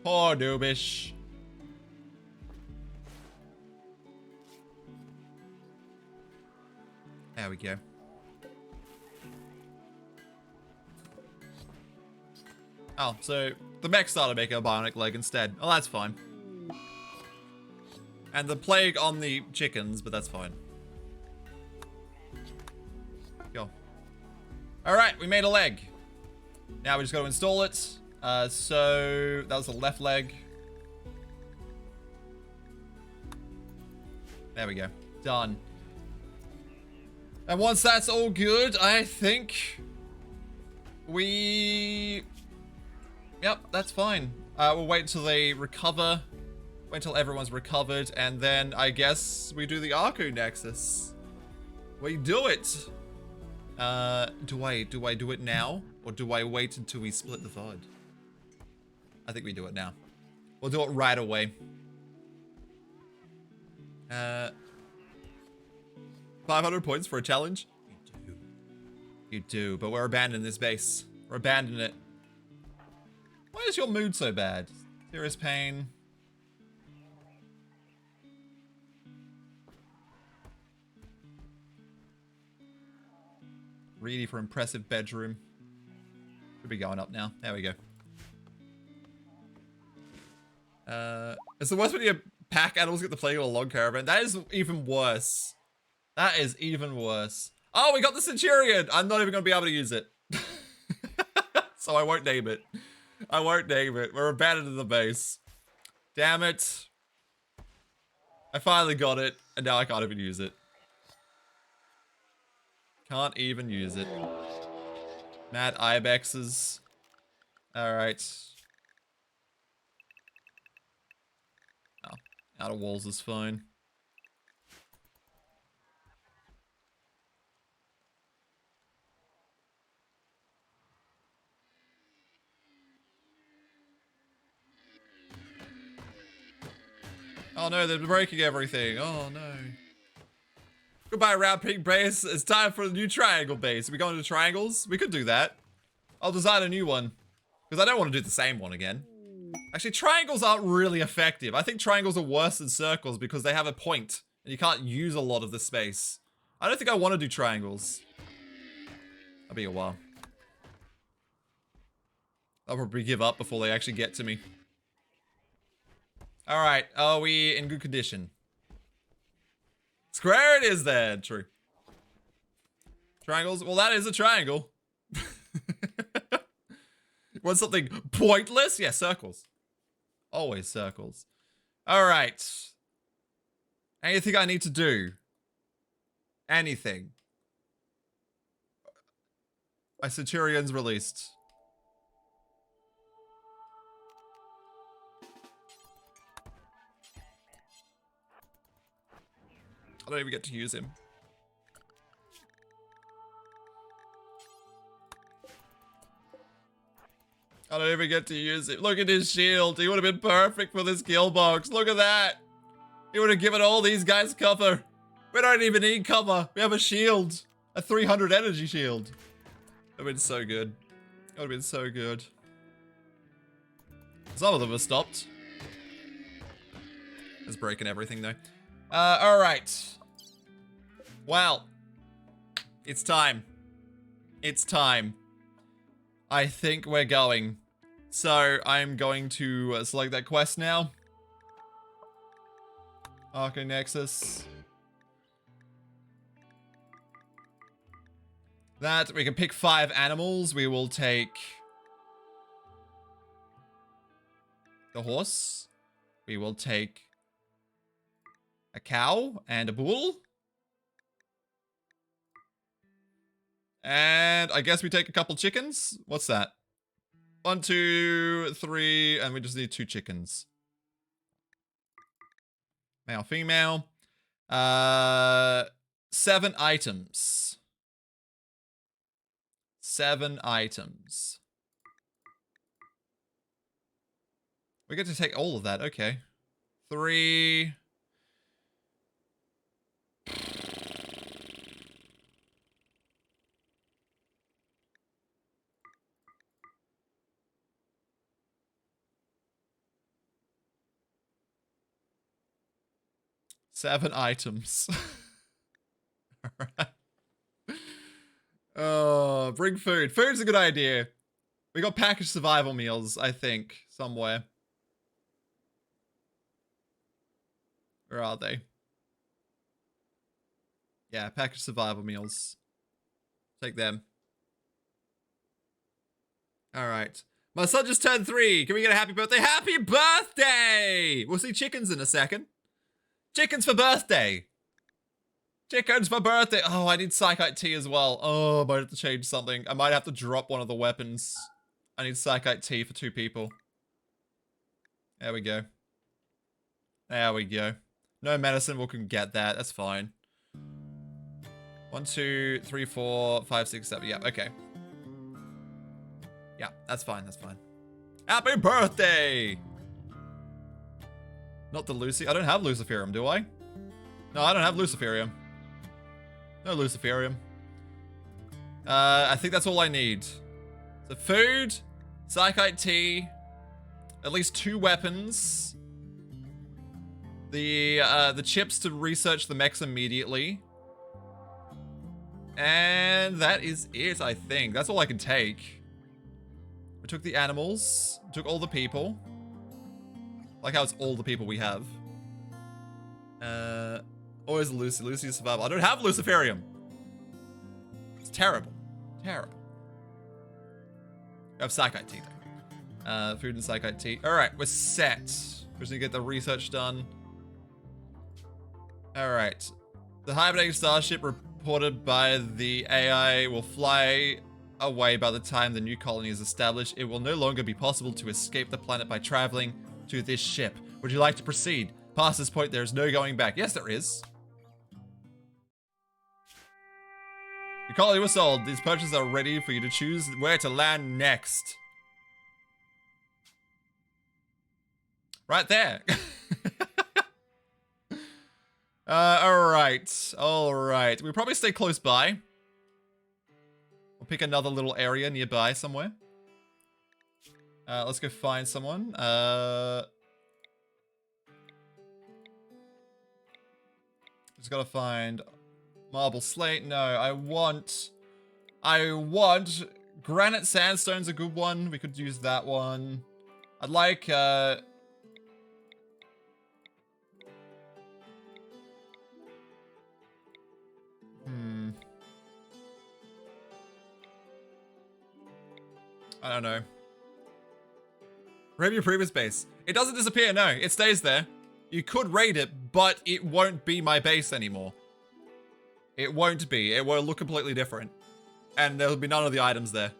Poor noobish. There we go. Oh, so the mech started making a bionic leg instead. Oh, that's fine. And the plague on the chickens, but that's fine. Go. Alright, we made a leg. Now we just gotta install it. So that was the left leg. There we go. Done. And once that's all good, I think we... Yep, that's fine. We'll wait until they recover. Wait until everyone's recovered, and then I guess we do the Archonexus. We do it. Do I do it now, or do I wait until we split the VOD? I think we do it now. We'll do it right away. 500 points for a challenge? You do. You do, but we're abandoning this base. We're abandoning it. Why is your mood so bad? Serious pain. Really for impressive bedroom. Should be going up now. There we go. It's the worst when you pack animals get the plague of a log caravan. That is even worse. That is even worse. Oh, we got the Centurion! I'm not even going to be able to use it. So I won't name it. I won't name it. We're abandoning the base. Damn it. I finally got it, and now I can't even use it. Can't even use it. Mad Ibexes. Alright. Oh, out of walls is fine. Oh no, they're breaking everything. Oh no. Goodbye, round pig base. It's time for the new triangle base. Are we going to triangles? We could do that. I'll design a new one. Because I don't want to do the same one again. Actually, triangles aren't really effective. I think triangles are worse than circles because they have a point. And you can't use a lot of the space. I don't think I want to do triangles. That'll be a while. I'll probably give up before they actually get to me. Alright, are we in good condition? Square it is then. True. Triangles? Well, that is a triangle. Want something pointless? Yeah, circles. Always circles. Alright. Anything I need to do? Anything. My Centurion's released. I don't even get to use him. I don't even get to use it. Look at his shield. He would have been perfect for this kill box. Look at that. He would have given all these guys cover. We don't even need cover. We have a shield. A 300 energy shield. That would have been so good. That would have been so good. Some of them have stopped. It's breaking everything though. Alright. Well. It's time. It's time. I think we're going. So, I'm going to select that quest now. Archonexus. That, we can pick 5 animals. We will take the horse. We will take a cow and a bull. And I guess we take a couple chickens. What's that? 1, 2, 3, and we just need 2 chickens. Male, female. 7 items. 7 items. We get to take all of that. Okay. 3. Seven items. Alright. Oh, bring food. Food's a good idea. We got packaged survival meals, I think, somewhere. Where are they? Yeah, packaged survival meals. Take them. Alright. My son just turned 3. Can we get a happy birthday? Happy birthday! We'll see chickens in a second. Chickens for birthday. Chickens for birthday. Oh, I need Psychite Tea as well. Oh, I might have to change something. I might have to drop one of the weapons. I need Psychite Tea for 2 people. There we go. There we go. No medicine, we can get that. That's fine. 1, 2, 3, 4, 5, 6, 7. Yeah, okay. Yeah, that's fine. That's fine. Happy birthday! Not the Lucy. I don't have Luciferium, do I? No, I don't have Luciferium. No Luciferium. I think that's all I need. So food, Psychite Tea, at least 2 weapons. The chips to research the mechs immediately. And that is it, I think. That's all I can take. We took the animals, took all the people. Like how it's all the people we have. Always Lucy. Lucy's survival. I don't have Luciferium. It's terrible. Terrible. I have Psychite Tea though. Food and Psychite Tea. Alright, we're set. We just need to get the research done. Alright. The hibernating starship reported by the AI will fly away by the time the new colony is established. It will no longer be possible to escape the planet by traveling to this ship. Would you like to proceed? Past this point, there is no going back. Yes, there is. Your colony was sold. These purchases are ready for you to choose where to land next. Right there. Alright. Alright. We'll probably stay close by. We'll pick another little area nearby somewhere. Let's go find someone. Just gotta find marble slate. No, I want granite sandstone's a good one. We could use that one. I'd like I don't know. Raid your previous base. It doesn't disappear, no. It stays there. You could raid it, but it won't be my base anymore. It won't be. It will look completely different. And there'll be none of the items there.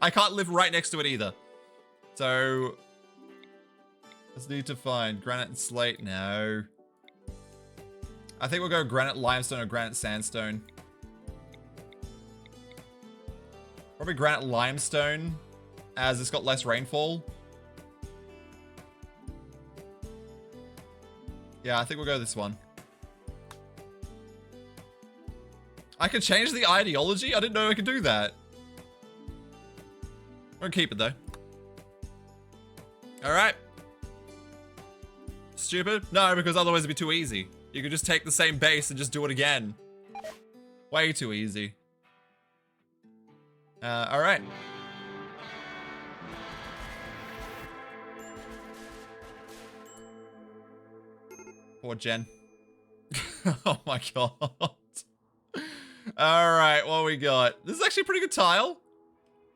I can't live right next to it either. So... let's need to find granite and slate. No. I think we'll go granite limestone or granite sandstone. Probably granite limestone, as it's got less rainfall. Yeah, I think we'll go this one. I can change the ideology? I didn't know I could do that. Won't keep it though. Alright. Stupid? No, because otherwise it'd be too easy. You could just take the same base and just do it again. Way too easy. Alright. Poor Jen. Oh my god. Alright, what we got? This is actually a pretty good tile.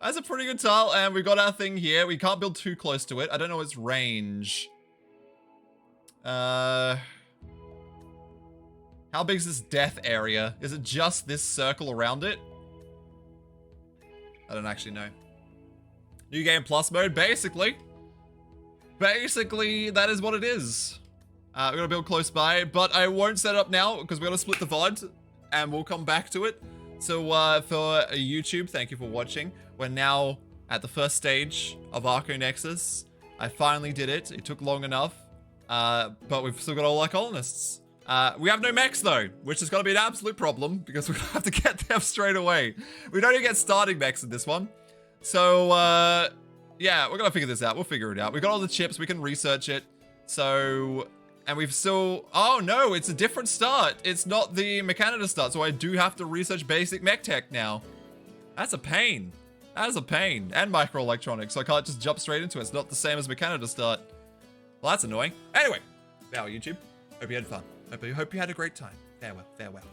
That's a pretty good tile, and we got our thing here. We can't build too close to it. I don't know its range. How big is this death area? Is it just this circle around it? I don't actually know. New game plus mode, basically. Basically, that is what it is. We're gonna build close by, but I won't set it up now because we're gonna split the VOD and we'll come back to it. So for YouTube, thank you for watching. We're now at the first stage of Archonexus. I finally did it. It took long enough, but we've still got all our colonists. We have no mechs though, which is going to be an absolute problem because we have to get them straight away. We don't even get starting mechs in this one. So, yeah, we're going to figure this out. We'll figure it out. We've got all the chips. We can research it. So, and we've still... Oh, no, it's a different start. It's not the Mechanitor start, so I do have to research basic mech tech now. That's a pain. That is a pain. And microelectronics, so I can't just jump straight into it. It's not the same as Mechanitor start. Well, that's annoying. Anyway, farewell, YouTube. Hope you had fun. Hope you had a great time. Farewell, farewell.